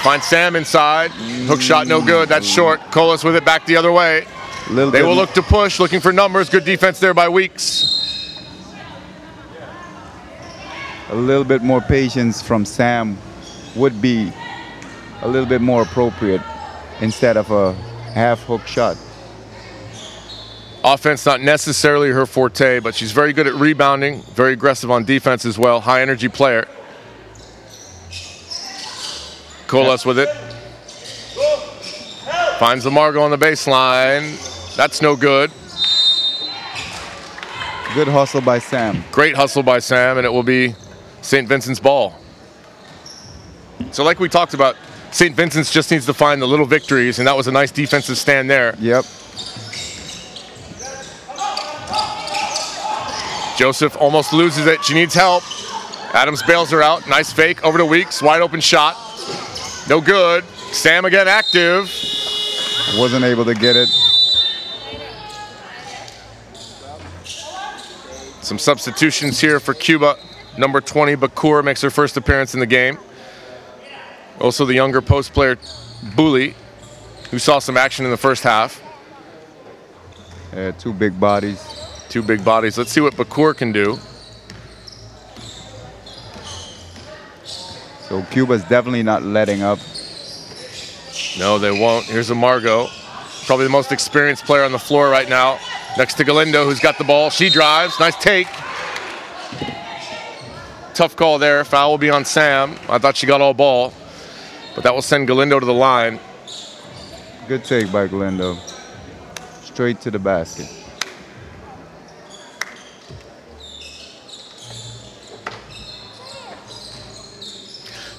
Finds Sam inside, hook shot no good, that's short. Colas with it back the other way. They will look to push, looking for numbers, good defense there by Weeks. A little bit more patience from Sam would be a little bit more appropriate instead of a half hook shot. Offense not necessarily her forte, but she's very good at rebounding, very aggressive on defense as well, high energy player. Colas with it. Finds Amargo on the baseline. That's no good. Good hustle by Sam. Great hustle by Sam, and it will be St. Vincent's ball. So like we talked about, St. Vincent's just needs to find the little victories, and that was a nice defensive stand there. Yep. Joseph almost loses it. She needs help. Adams bails her out. Nice fake over to Weeks. Wide open shot. No good. Sam again active. Wasn't able to get it. Some substitutions here for Cuba. Number 20, Bakur, makes her first appearance in the game. Also the younger post player, Bully, who saw some action in the first half. Two big bodies. Two big bodies. Let's see what Bakur can do. So Cuba's definitely not letting up. No, they won't. Here's Amargo, probably the most experienced player on the floor right now. Next to Galindo, who's got the ball. She drives. Nice take. Tough call there. Foul will be on Sam. I thought she got all ball, but that will send Galindo to the line. Good take by Galindo. Straight to the basket.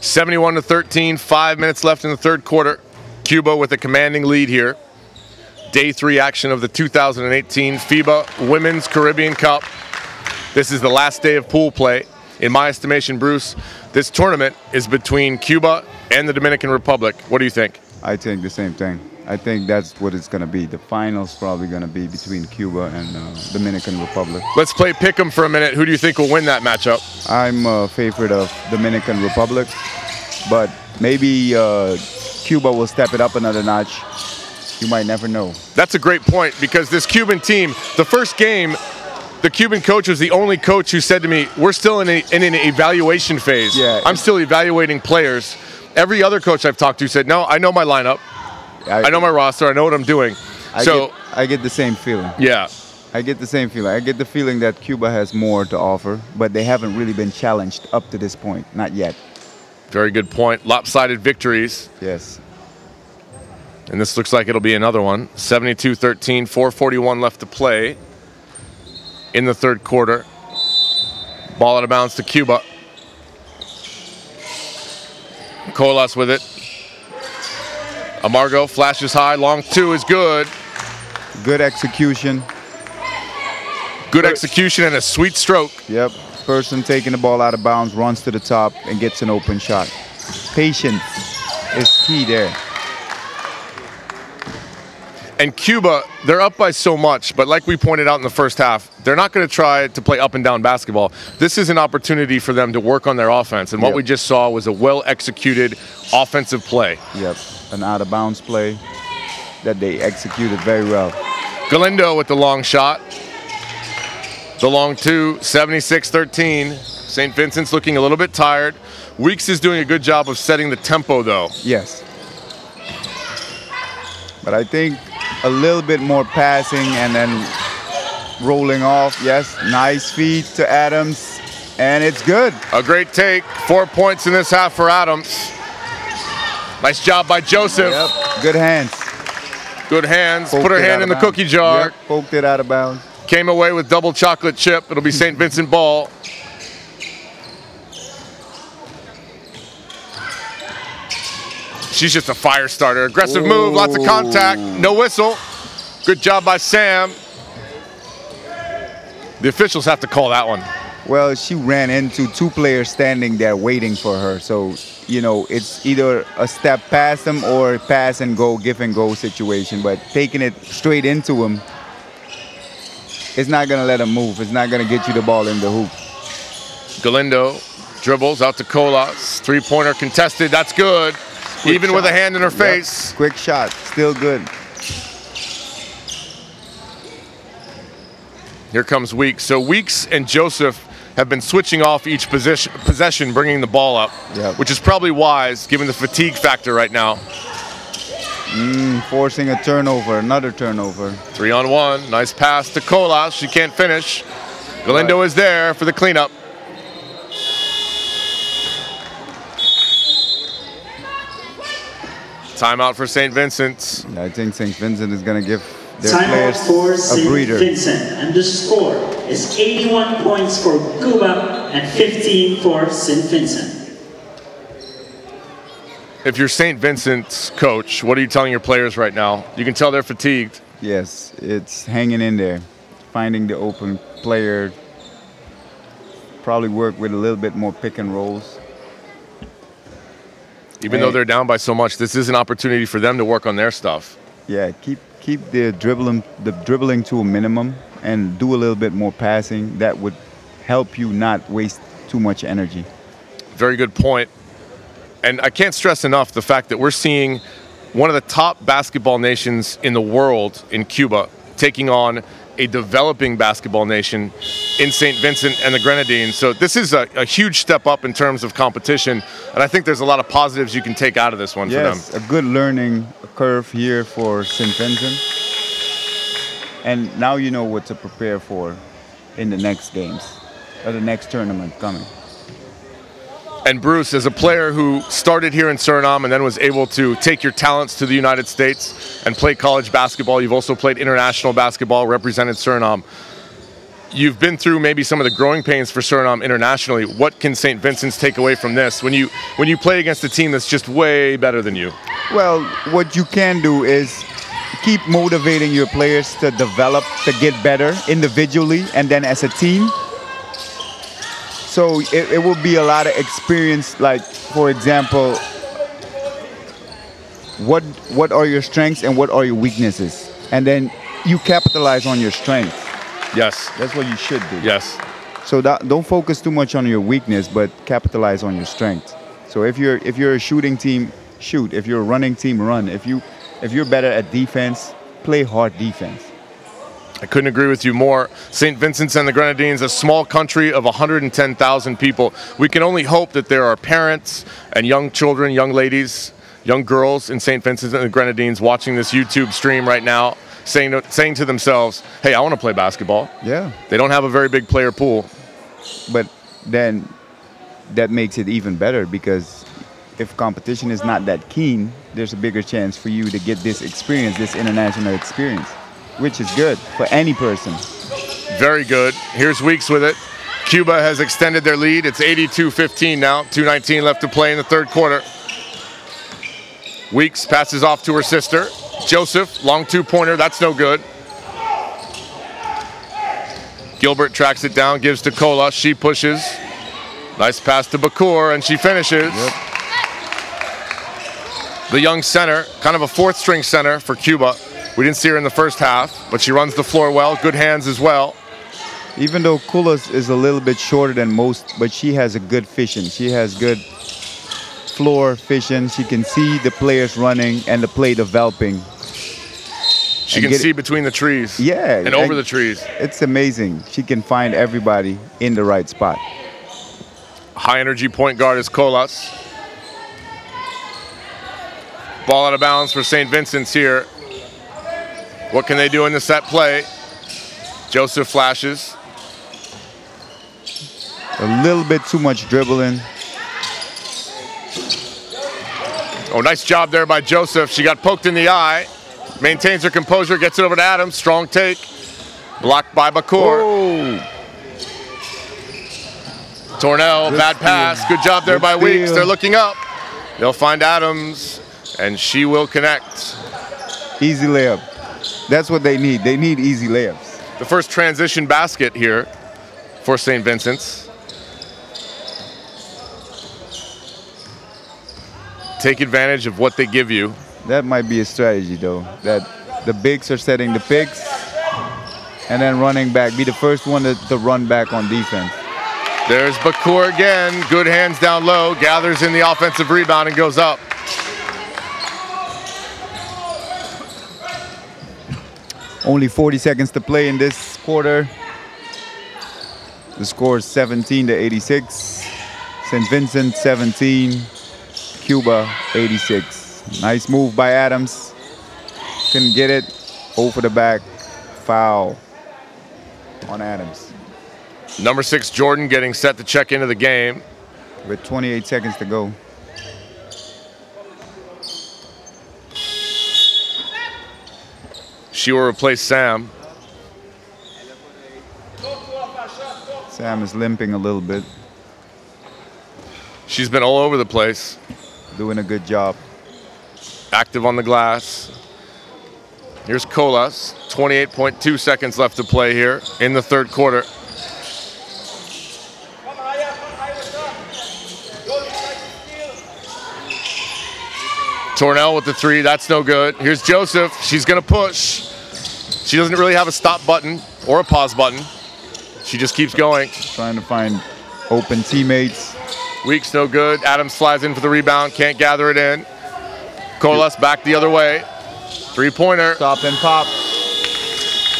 (71-13), 5 minutes left in the third quarter. Cuba with a commanding lead here. Day 3 action of the 2018 FIBA Women's Caribbean Cup. This is the last day of pool play. In my estimation, Bruce, this tournament is between Cuba and the Dominican Republic. What do you think? I think the same thing. I think that's what it's going to be. The finals probably going to be between Cuba and Dominican Republic. Let's play pick'em for a minute. Who do you think will win that matchup? I'm a favorite of Dominican Republic, but maybe Cuba will step it up another notch. You might never know. That's a great point, because this Cuban team, the first game, the Cuban coach was the only coach who said to me, we're still in an evaluation phase. Yeah, I'm still evaluating players. Every other coach I've talked to said, no, I know my lineup. I know my roster. I know what I'm doing. I get the same feeling. Yeah. I get the same feeling. I get the feeling that Cuba has more to offer, but they haven't really been challenged up to this point. Not yet. Very good point. Lopsided victories. Yes. And this looks like it'll be another one. 72-13, 4:41 left to play in the third quarter. Ball out of bounds to Cuba. Colas with it. Amargo flashes high, long two is good. Good execution. Good execution and a sweet stroke. Yep. Person taking the ball out of bounds, runs to the top, and gets an open shot. Patience is key there. And Cuba, they're up by so much, but like we pointed out in the first half, they're not going to try to play up and down basketball. This is an opportunity for them to work on their offense, and what we just saw was a well-executed offensive play. Yep, an out-of-bounds play that they executed very well. Galindo with the long shot. The long two, 76-13. St. Vincent's looking a little bit tired. Weeks is doing a good job of setting the tempo, though. Yes. But I think a little bit more passing and then rolling off. Yes, nice feed to Adams, and it's good. A great take. 4 points in this half for Adams. Nice job by Joseph. Yep, good hands. Good hands. Poked Put her hand in the cookie jar. Yep, poked it out of bounds. Came away with double chocolate chip. It'll be St. Vincent ball. She's just a fire starter. Aggressive move, lots of contact, no whistle. Good job by Sam. The officials have to call that one. Well, she ran into two players standing there waiting for her. So, you know, it's either a step past them or pass and go, give and go situation. But taking it straight into him, it's not going to let him move. It's not going to get you the ball in the hoop. Galindo dribbles out to Colas. Three-pointer contested. That's good. Quick Even shot. with a hand in her face. Quick shot. Still good. Here comes Weeks. So Weeks and Joseph have been switching off each possession, bringing the ball up, which is probably wise given the fatigue factor right now. Forcing a turnover, another turnover. 3-on-1, nice pass to Colas. She can't finish. Galindo is there for the cleanup. Timeout for St. Vincent. I think St. Vincent is going to give their Timeout for players a breather. St. Vincent, and the score is 81 points for Cuba and 15 for St. Vincent. If you're St. Vincent's coach, what are you telling your players right now? You can tell they're fatigued. Yes, it's hanging in there, finding the open player, probably work with a little bit more pick and rolls. Even though they're down by so much, this is an opportunity for them to work on their stuff. Yeah, keep the dribbling to a minimum and do a little bit more passing. That would help you not waste too much energy. Very good point. And I can't stress enough the fact that we're seeing one of the top basketball nations in the world in Cuba taking on a developing basketball nation in St. Vincent and the Grenadines. So this is a huge step up in terms of competition, and I think there's a lot of positives you can take out of this one for them. Yes, a good learning curve here for St. Vincent. And now you know what to prepare for in the next games, or the next tournament coming. And Bruce, as a player who started here in Suriname and then was able to take your talents to the United States and play college basketball, you've also played international basketball, represented Suriname. You've been through maybe some of the growing pains for Suriname internationally. What can St. Vincent's take away from this when you play against a team that's just way better than you? Well, what you can do is keep motivating your players to develop, to get better individually and then as a team. So it will be a lot of experience, like, for example, what are your strengths and what are your weaknesses? And then you capitalize on your strengths. Yes. That's what you should do. Yes. So don't focus too much on your weakness, but capitalize on your strength. So if you're a shooting team, shoot. If you're a running team, run. If you're better at defense, play hard defense. I couldn't agree with you more. St. Vincent's and the Grenadines, a small country of 110,000 people. We can only hope that there are parents and young children, young ladies, young girls in St. Vincent's and the Grenadines watching this YouTube stream right now, saying to themselves, hey, I want to play basketball. Yeah. They don't have a very big player pool. But then that makes it even better, because if competition is not that keen, there's a bigger chance for you to get this experience, this international experience, which is good for any person. Very good. Here's Weeks with it. Cuba has extended their lead. It's 82-15 now. 2:19 left to play in the third quarter. Weeks passes off to her sister. Joseph, long two-pointer. That's no good. Gilbert tracks it down, gives to Cola. She pushes. Nice pass to Bakur, and she finishes. Yep. The young center, kind of a fourth-string center for Cuba. We didn't see her in the first half, but she runs the floor well. Good hands as well. Even though Kulas is a little bit shorter than most, but she has a good vision. She has good floor vision. She can see the players running and the play developing. She can see between the trees. Yeah. And over the trees. It's amazing. She can find everybody in the right spot. High energy point guard is Colas. Ball out of bounds for St. Vincent's here. What can they do in the set play? Joseph flashes. A little bit too much dribbling. Oh, nice job there by Joseph. She got poked in the eye. Maintains her composure, gets it over to Adams. Strong take. Blocked by Bakur. Oh. Tornell, bad pass. Good job there by Weeks. They're looking up. They'll find Adams, and she will connect. Easy layup. That's what they need. They need easy layups. The first transition basket here for St. Vincent's. Take advantage of what they give you. That might be a strategy, though. That the bigs are setting the picks and then running back. Be the first one to run back on defense. There's Bakur again. Good hands down low. Gathers in the offensive rebound and goes up. Only 40 seconds to play in this quarter. The score is 17-86. St. Vincent 17, Cuba 86. Nice move by Adams. Couldn't get it. Over the back. Foul on Adams. Number 6, Jordan, getting set to check into the game. With 28 seconds to go. She will replace Sam. Sam is limping a little bit. She's been all over the place. Doing a good job. Active on the glass. Here's Colas. 28.2 seconds left to play here in the third quarter. Tornell with the 3, that's no good. Here's Joseph, she's gonna push. She doesn't really have a stop button or a pause button. She just keeps going. Trying to find open teammates. Weeks no good. Adams flies in for the rebound, can't gather it in. Colas back the other way. 3-pointer. Stop and pop.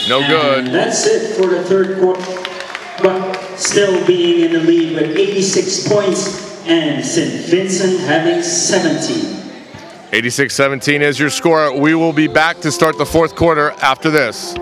No good. And that's it for the third quarter. But still being in the lead with 86 points and St. Vincent having 17. 86-17 is your score. We will be back to start the fourth quarter after this.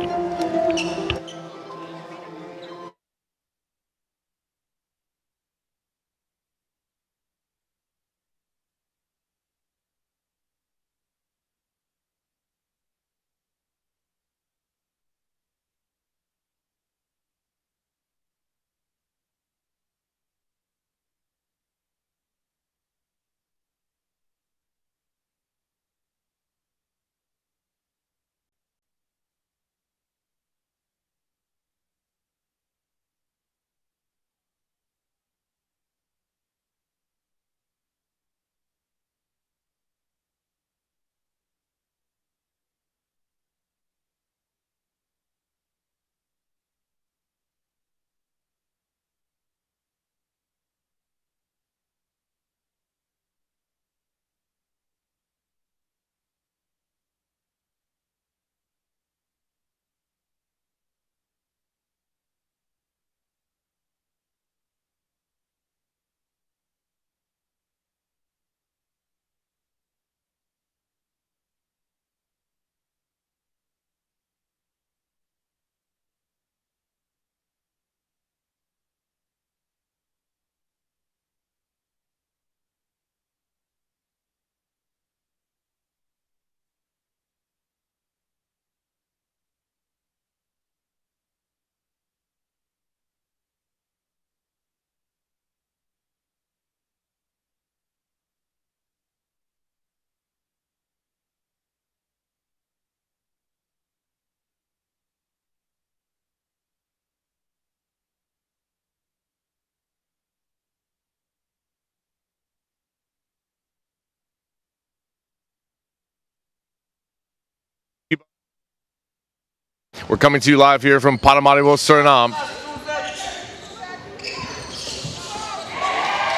We're coming to you live here from Paramaribo, Suriname.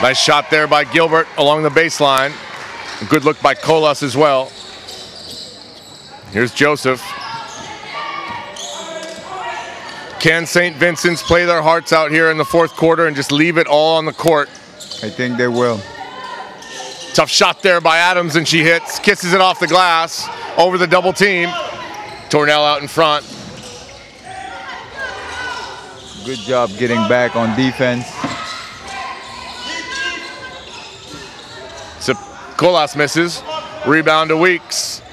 Nice shot there by Gilbert along the baseline. A good look by Colas as well. Here's Joseph. Can St. Vincent's play their hearts out here in the fourth quarter and just leave it all on the court? I think they will. Tough shot there by Adams, and she hits, kisses it off the glass, over the double team. Tornell out in front. Good job getting back on defense. So Colas misses. Rebound to Weeks.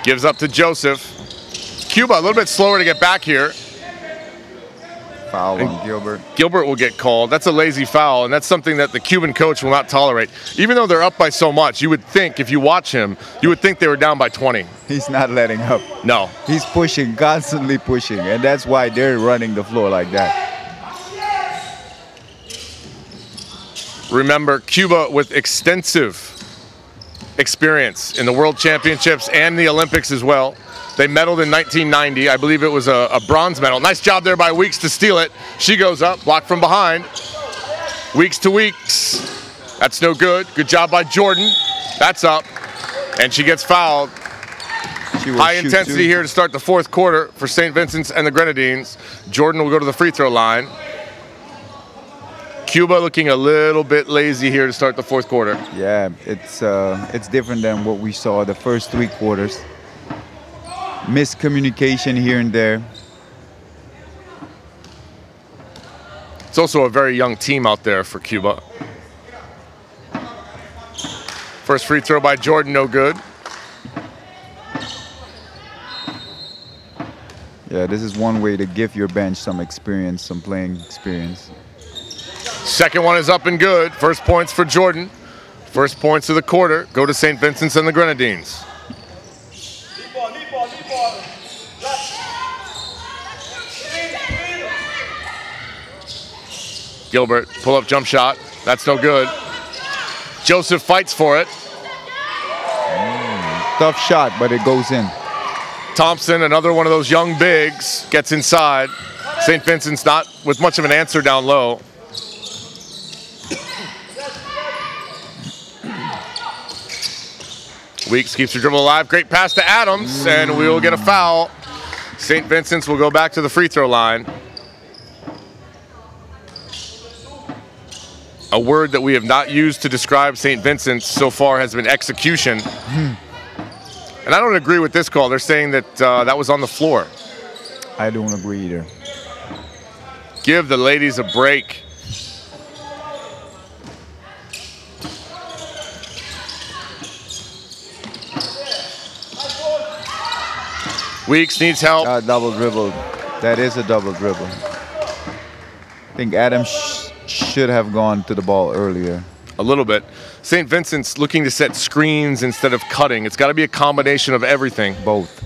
Gives up to Joseph. Cuba a little bit slower to get back here. Foul on Gilbert. Gilbert will get called. That's a lazy foul, and that's something that the Cuban coach will not tolerate. Even though they're up by so much, you would think, if you watch him, you would think they were down by 20. He's not letting up. No. He's pushing, constantly pushing, and that's why they're running the floor like that. Remember, Cuba with extensive experience in the World Championships and the Olympics as well. They medaled in 1990. I believe it was a bronze medal. Nice job there by Weeks to steal it. She goes up, blocked from behind. Weeks to Weeks. That's no good. Good job by Jordan. That's up. And she gets fouled. High intensity here to start the fourth quarter for St. Vincent's and the Grenadines. Jordan will go to the free throw line. Cuba looking a little bit lazy here to start the fourth quarter. Yeah, it's different than what we saw the first three quarters. Miscommunication here and there. It's also a very young team out there for Cuba. First free throw by Jordan, no good. Yeah, this is one way to give your bench some experience, some playing experience. Second one is up and good. First points for Jordan. First points of the quarter go to St. Vincent's and the Grenadines. Gilbert, pull-up jump shot. That's no good. Joseph fights for it. Tough shot, but it goes in. Thompson, another one of those young bigs, gets inside. St. Vincent's not with much of an answer down low. Weeks keeps her dribble alive. Great pass to Adams, and we will get a foul. St. Vincent's will go back to the free throw line. A word that we have not used to describe St. Vincent's so far has been execution. And I don't agree with this call. They're saying that that was on the floor. I don't agree either. Give the ladies a break. Weeks needs help. Double dribble. That is a double dribble. I think Adams should have gone to the ball earlier. A little bit. St. Vincent's looking to set screens instead of cutting. It's got to be a combination of everything. Both.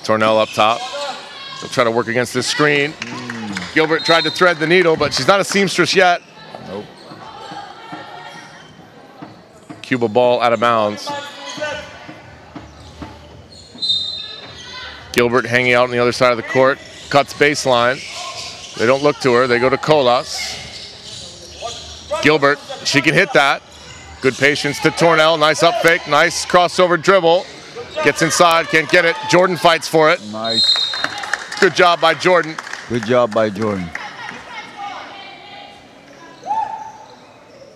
Tornell up top. They'll try to work against this screen. Gilbert tried to thread the needle, but she's not a seamstress yet. Nope. Cuba ball out of bounds. Gilbert hanging out on the other side of the court. Cuts baseline. They don't look to her. They go to Colas. Gilbert, she can hit that. Good patience to Tornell. Nice up fake. Nice crossover dribble. Gets inside. Can't get it. Jordan fights for it. Nice. Good job by Jordan. Good job by Jordan.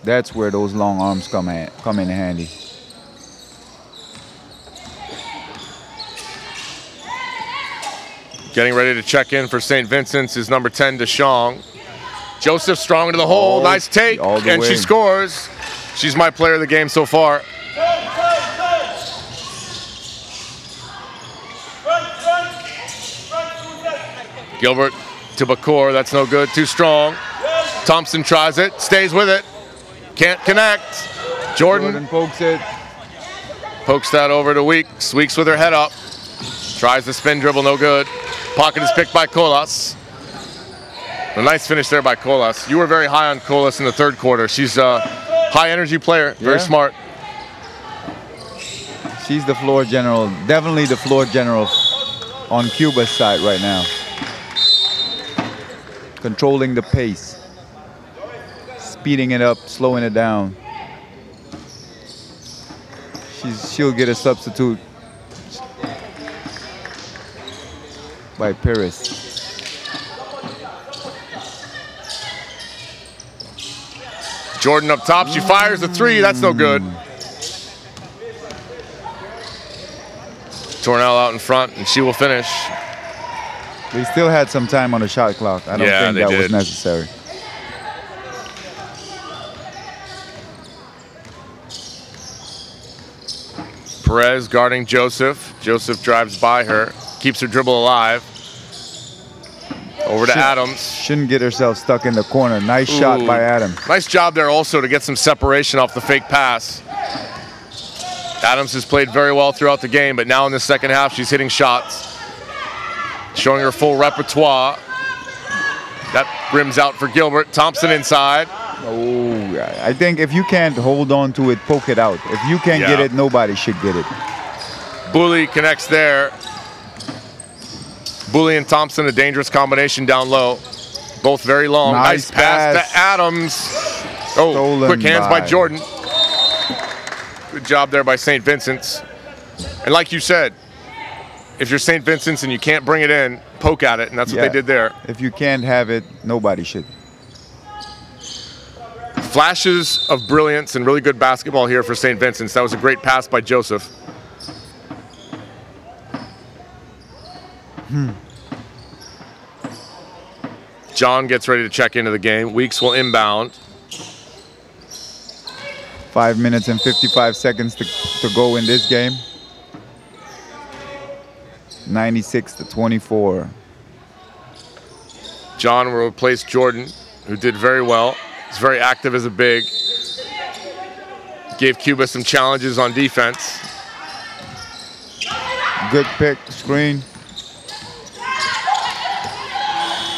That's where those long arms come in handy. Getting ready to check in for St. Vincent's is number 10, DeShong. Joseph strong into the hole. Nice take, and she scores. She's my player of the game so far. Gilbert to Bacour. That's no good. Too strong. Thompson tries it. Stays with it. Can't connect. Jordan pokes it. Pokes that over to Weeks. Weeks with her head up. Tries the spin dribble. No good. Pocket is picked by Colas. A nice finish there by Colas. You were very high on Colas in the third quarter. She's a high energy player. Very smart. She's the floor general, definitely the floor general on Cuba's side right now. Controlling the pace, speeding it up, slowing it down. She'll get a substitute by Paris. Jordan up top, she fires the three, that's no good. Tornell out in front, and she will finish. They still had some time on the shot clock. I don't think that was necessary. Perez guarding Joseph. Joseph drives by her, keeps her dribble alive. Over to Adams. Shouldn't get herself stuck in the corner. Nice shot by Adams. Nice job there also to get some separation off the fake pass. Adams has played very well throughout the game, but now in the second half, she's hitting shots. Showing her full repertoire. That rims out for Gilbert. Thompson inside. Oh, I think if you can't hold on to it, poke it out. If you can't get it, nobody should get it. Booley connects there. Booley and Thompson, a dangerous combination down low. Both very long. Nice pass to Adams. Oh, Stolen quick hands by Jordan. Good job there by St. Vincent's. And like you said, if you're St. Vincent's and you can't bring it in, poke at it, and that's what they did there. If you can't have it, nobody should. Flashes of brilliance and really good basketball here for St. Vincent's. That was a great pass by Joseph. John gets ready to check into the game. Weeks will inbound. 5 minutes and 55 seconds to go in this game. 96-24. John will replace Jordan, who did very well. He's very active as a big. Gave Cuba some challenges on defense. Good pick, screen.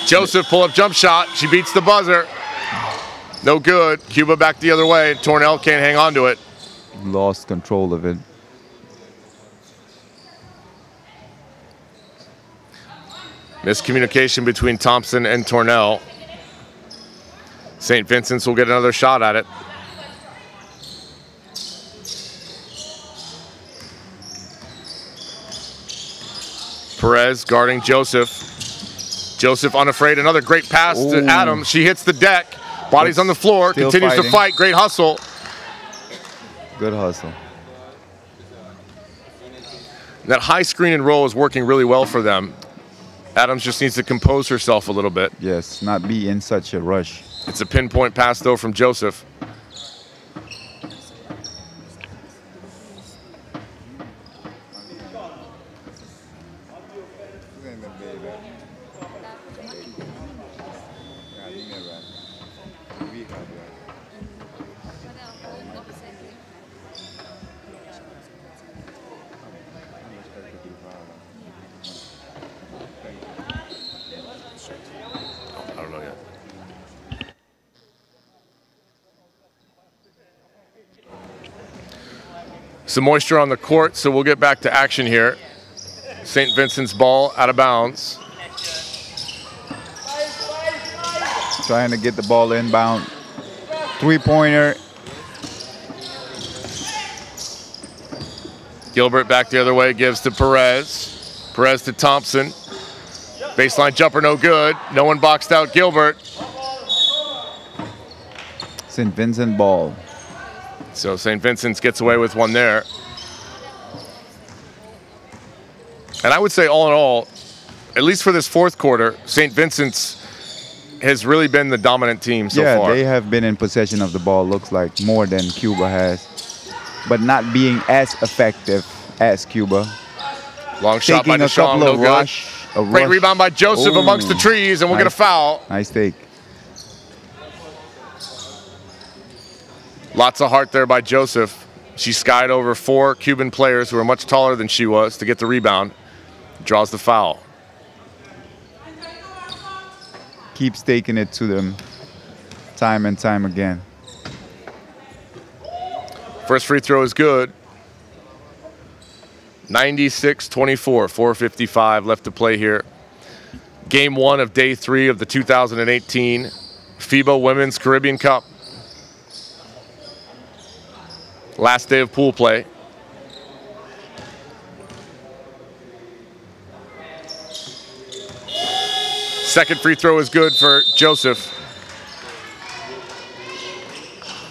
Joseph pull-up jump shot. She beats the buzzer. No good. Cuba back the other way. Tornell can't hang on to it. Lost control of it. Miscommunication between Thompson and Tornell. St. Vincent's will get another shot at it. Perez guarding Joseph. Joseph unafraid, another great pass to Adams. She hits the deck, body's on the floor, continues to fight, great hustle. Good hustle. That high screen and roll is working really well for them. Adams just needs to compose herself a little bit. Yes, not be in such a rush. It's a pinpoint pass though from Joseph. Some moisture on the court, so we'll get back to action here. St. Vincent's ball out of bounds. Trying to get the ball inbound. Three-pointer. Gilbert back the other way, gives to Perez. Perez to Thompson. Baseline jumper, no good. No one boxed out Gilbert. St. Vincent ball. So St. Vincent's gets away with one there. And I would say all in all, at least for this fourth quarter, St. Vincent's has really been the dominant team so far. Yeah, they have been in possession of the ball, looks like, more than Cuba has. But not being as effective as Cuba. Long shot by Deshaun, no good. Great rebound by Joseph amongst the trees, and we'll get a foul. Nice take. Lots of heart there by Joseph. She skied over 4 Cuban players who are much taller than she was to get the rebound. Draws the foul. Keeps taking it to them time and time again. First free throw is good. 96-24, 4:55 left to play here. Game 1 of day 3 of the 2018 FIBA Women's Caribbean Cup. Last day of pool play. Second free throw is good for Joseph.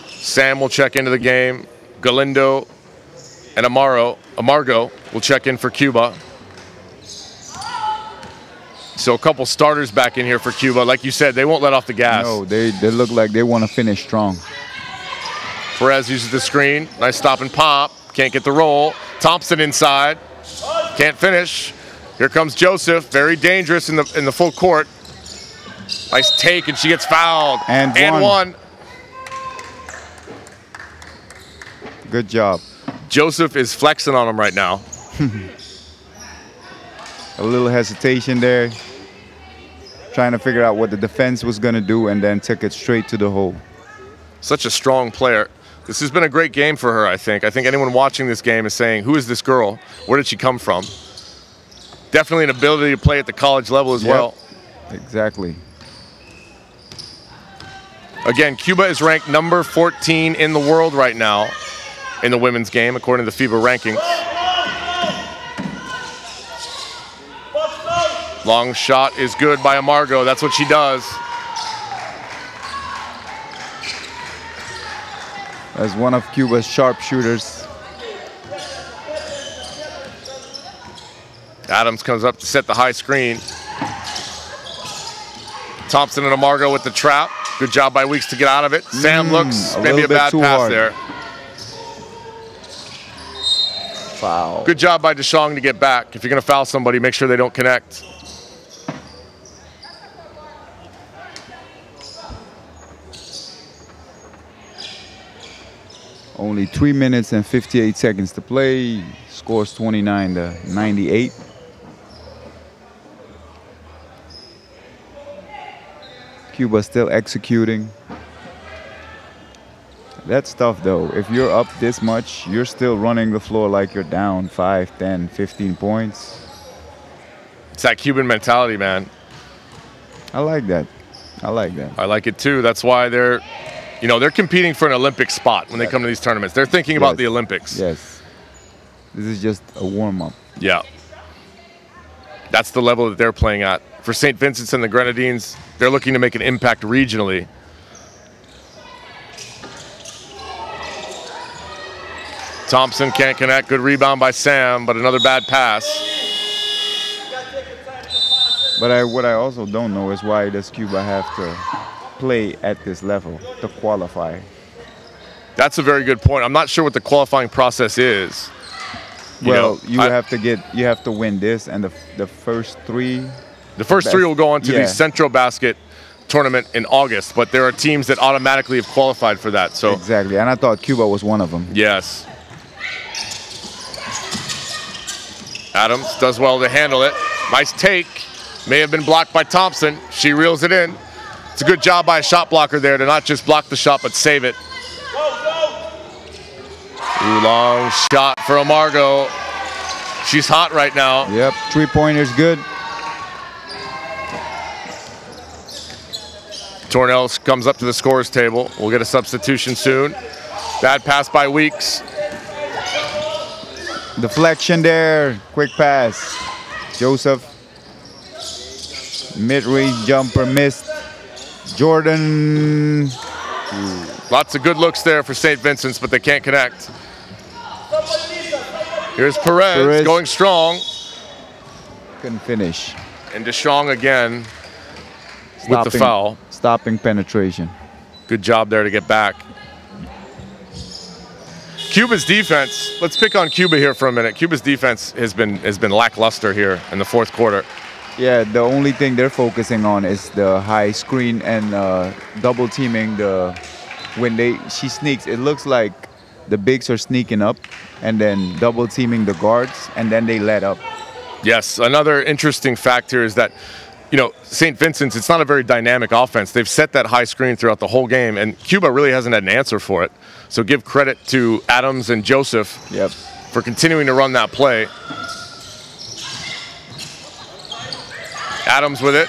Sam will check into the game. Galindo and Amargo will check in for Cuba. So a couple starters back in here for Cuba. Like you said, they won't let off the gas. No, they look like they want to finish strong. Perez uses the screen. Nice stop and pop. Can't get the roll. Thompson inside. Can't finish. Here comes Joseph. Very dangerous in the full court. Nice take, and she gets fouled. And one. Good job. Joseph is flexing on him right now. A little hesitation there. Trying to figure out what the defense was going to do, and then took it straight to the hole. Such a strong player. This has been a great game for her, I think. I think anyone watching this game is saying, who is this girl? Where did she come from? Definitely an ability to play at the college level as well. Exactly. Again, Cuba is ranked number 14 in the world right now in the women's game, according to the FIBA rankings. Long shot is good by Amargo. That's what she does. As one of Cuba's sharpshooters. Adams comes up to set the high screen. Thompson and Amargo with the trap. Good job by Weeks to get out of it. Sam looks maybe a bad pass there. Foul. Good job by DeShong to get back. If you're going to foul somebody, make sure they don't connect. Only 3 minutes and 58 seconds to play. Scores 29-98. Cuba still executing. That's tough though. If you're up this much, you're still running the floor like you're down 5, 10, 15 points. It's that Cuban mentality, man. I like that. I like that. I like it too. That's why they're competing for an Olympic spot when they come to these tournaments. They're thinking about the Olympics. Yes. This is just a warm-up. Yeah. That's the level that they're playing at. For St. Vincent and the Grenadines, they're looking to make an impact regionally. Thompson can't connect. Good rebound by Sam, but another bad pass. But what I also don't know is why does Cuba have to play at this level to qualify? That's a very good point. I'm not sure what the qualifying process is. You have to win this, and the first three. The first three will go on to the Central Basket tournament in August, but there are teams that automatically have qualified for that. So exactly, and I thought Cuba was one of them. Yes. Adams does well to handle it. Nice take. May have been blocked by Thompson. She reels it in. It's a good job by a shot blocker there to not just block the shot, but save it. Ooh, long shot for Amargo. She's hot right now. Yep, three-pointer's good. Tornell comes up to the scorer's table. We'll get a substitution soon. Bad pass by Weeks. Deflection there. Quick pass. Joseph. Mid-range jumper missed. Jordan. Lots of good looks there for St. Vincent's, but they can't connect. Here's Perez going strong. Couldn't finish. And DeShong again with the foul. Stopping penetration. Good job there to get back. Cuba's defense, let's pick on Cuba here for a minute. Cuba's defense has been lackluster here in the fourth quarter. Yeah, the only thing they're focusing on is the high screen and double teaming when she sneaks. It looks like the bigs are sneaking up and then double teaming the guards, and then they let up. Yes, another interesting fact here is that St. Vincent's, it's not a very dynamic offense. They've set that high screen throughout the whole game, and Cuba really hasn't had an answer for it. So give credit to Adams and Joseph for continuing to run that play. Adams with it.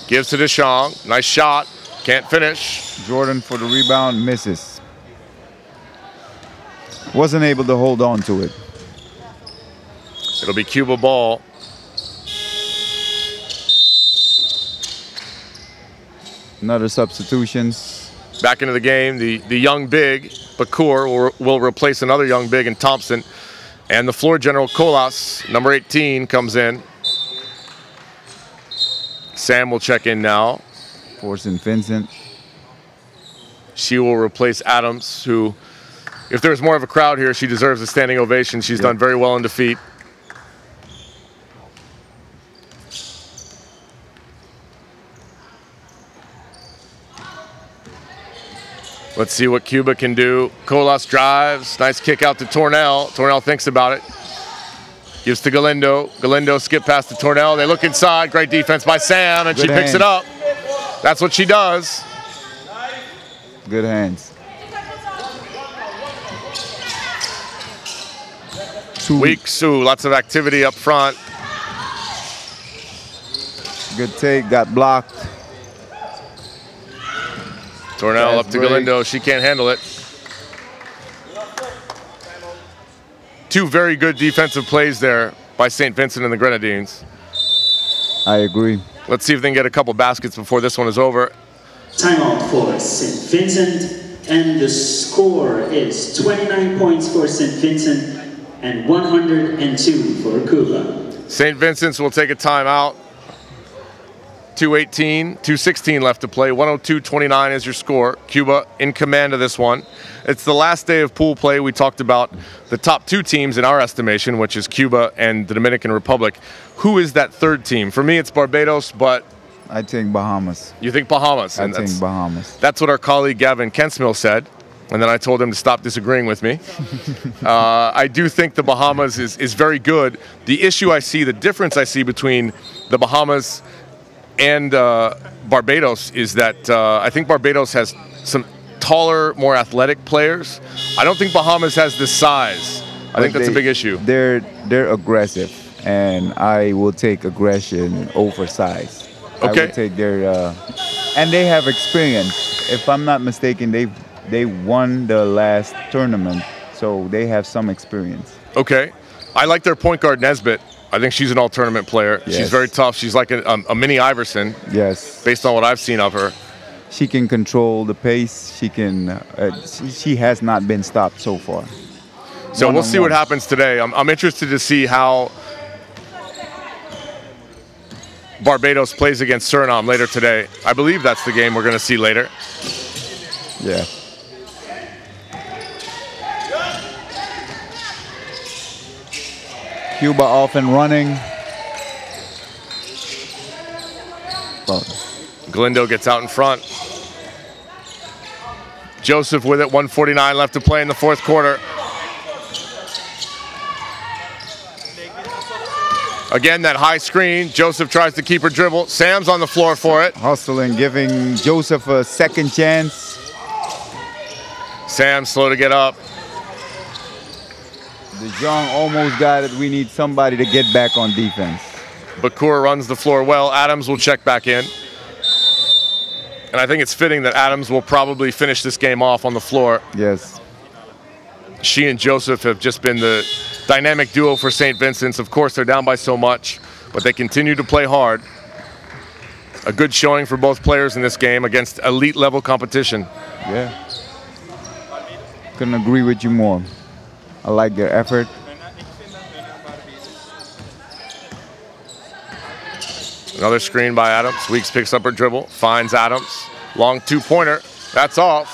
Gives to Deschamps. Nice shot. Can't finish. Jordan for the rebound, misses. Wasn't able to hold on to it. It'll be Cuba ball. Another substitutions. Back into the game, the young big, Bakur, will replace another young big in Thompson. And the floor general, Colas, number 18, comes in. Sam will check in now. For St. Vincent. She will replace Adams, who, if there's more of a crowd here, she deserves a standing ovation. She's done very well in defeat. Let's see what Cuba can do. Colas drives. Nice kick out to Tornell. Tornell thinks about it. Gives to Galindo. Galindo skip past to Tornell. They look inside. Great defense by Sam, and she picks it up. That's what she does. Good hands. Weeks. Ooh, lots of activity up front. Good take. Got blocked. Tornell up to Galindo. She can't handle it. Two very good defensive plays there by St. Vincent and the Grenadines. I agree. Let's see if they can get a couple baskets before this one is over. Timeout for St. Vincent, and the score is 29 points for St. Vincent and 102 for Cuba. St. Vincent's will take a timeout. 2:16 left to play. 102-29 is your score. Cuba in command of this one. It's the last day of pool play. We talked about the top two teams in our estimation, which is Cuba and the Dominican Republic. Who is that third team? For me, it's Barbados, but I think Bahamas. You think Bahamas? I think Bahamas. That's what our colleague Gavin Kensmill said. And then I told him to stop disagreeing with me. I do think the Bahamas is very good. The issue I see, the difference I see between the Bahamas and Barbados is that I think Barbados has some taller, more athletic players. I don't think Bahamas has the size. I think that's a big issue. They're aggressive, and I will take aggression over size. Okay. I will take their and they have experience. If I'm not mistaken, they won the last tournament, so they have some experience. Okay. I like their point guard, Nesbitt. I think she's an all-tournament player. Yes. She's very tough. She's like a mini Iverson. Yes. Based on what I've seen of her. She can control the pace. She can. She has not been stopped so far. So we'll see what happens today. I'm interested to see how Barbados plays against Suriname later today. I believe that's the game we're going to see later. Yeah. Cuba off and running. Galindo gets out in front. Joseph with it, 1:49 left to play in the fourth quarter. Again, that high screen. Joseph tries to keep her dribble. Sam's on the floor for it. Hustling, giving Joseph a second chance. Sam slow to get up. DeJong almost got it. We need somebody to get back on defense. Bakur runs the floor well. Adams will check back in. And I think it's fitting that Adams will probably finish this game off on the floor. Yes. She and Joseph have just been the dynamic duo for St. Vincent's. Of course, they're down by so much, but they continue to play hard. A good showing for both players in this game against elite level competition. Yeah. Couldn't agree with you more. I like their effort. Another screen by Adams. Weeks picks up her dribble, finds Adams. Long two-pointer. That's off.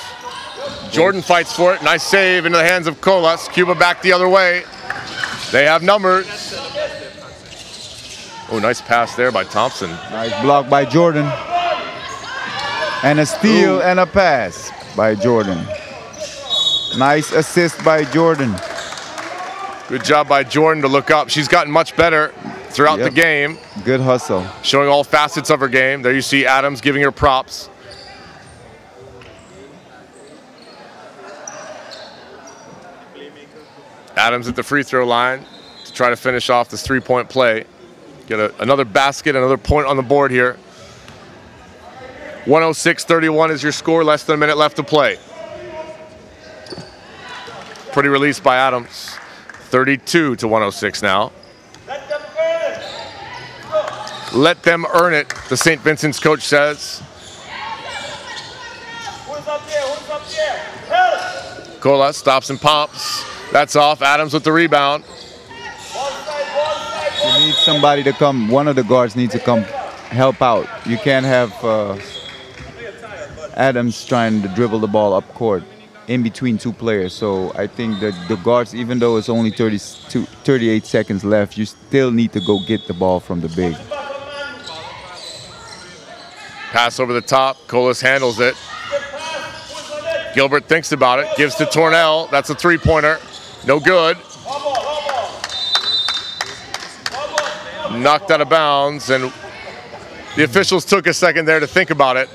Jordan fights for it. Nice save into the hands of Colas. Cuba back the other way. They have numbers. Oh, nice pass there by Thompson. Nice block by Jordan. And a steal and a pass by Jordan. Nice assist by Jordan. Good job by Jordan to look up. She's gotten much better throughout the game. Good hustle. Showing all facets of her game. There you see Adams giving her props. Adams at the free throw line to try to finish off this three-point play. Get another basket, another point on the board here. 106-31 is your score, less than a minute left to play. Pretty release by Adams. 32 to 106 now. Let them earn it, the St. Vincent's coach says. Cola stops and pops. That's off. Adams with the rebound. You need somebody to come. One of the guards needs to come help out. You can't have Adams trying to dribble the ball up court in between two players. So I think that the guards, even though it's only 38 seconds left, you still need to go get the ball from the big. Pass over the top. Colas handles it. Gilbert thinks about it. Gives to Tornell. That's a three-pointer. No good. Knocked out of bounds, and the officials took a second there to think about it.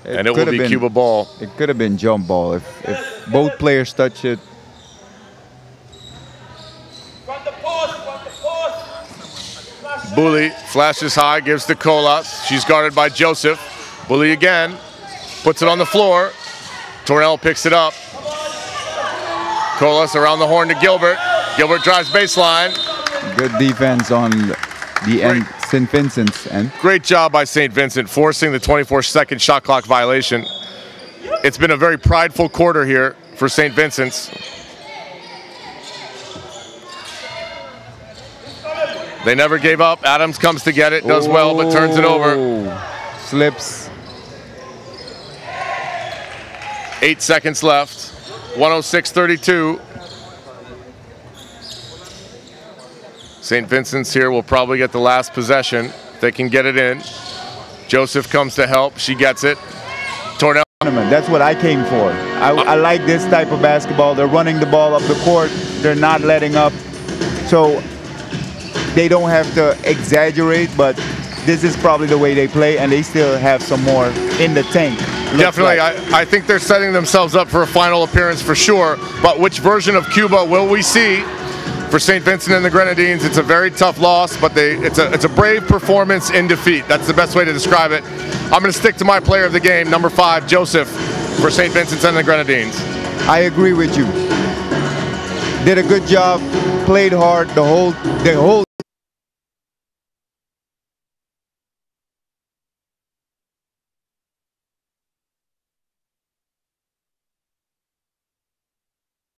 And it will be Cuba ball. It could have been jump ball if both players touch it. Bully flashes high, gives to Colas. She's guarded by Joseph. Bully again, puts it on the floor. Tornell picks it up. Colas around the horn to Gilbert. Gilbert drives baseline. Good defense on the end, St. Vincent's end. Great job by St. Vincent, forcing the 24-second shot clock violation. It's been a very prideful quarter here for St. Vincent's. They never gave up. Adams comes to get it, does well, but turns it over. Slips. 8 seconds left. 106-32. St. Vincent's here will probably get the last possession. They can get it in. Joseph comes to help. She gets it. Tornell. That's what I came for. I like this type of basketball. They're running the ball up the court. They're not letting up. So they don't have to exaggerate, but this is probably the way they play, and they still have some more in the tank. Definitely. I think they're setting themselves up for a final appearance for sure, but which version of Cuba will we see? For St. Vincent and the Grenadines, it's a very tough loss, but it's a brave performance in defeat. That's the best way to describe it. I'm going to stick to my player of the game, number 5, Joseph, for St. Vincent and the Grenadines. I agree with you. Did a good job, played hard the whole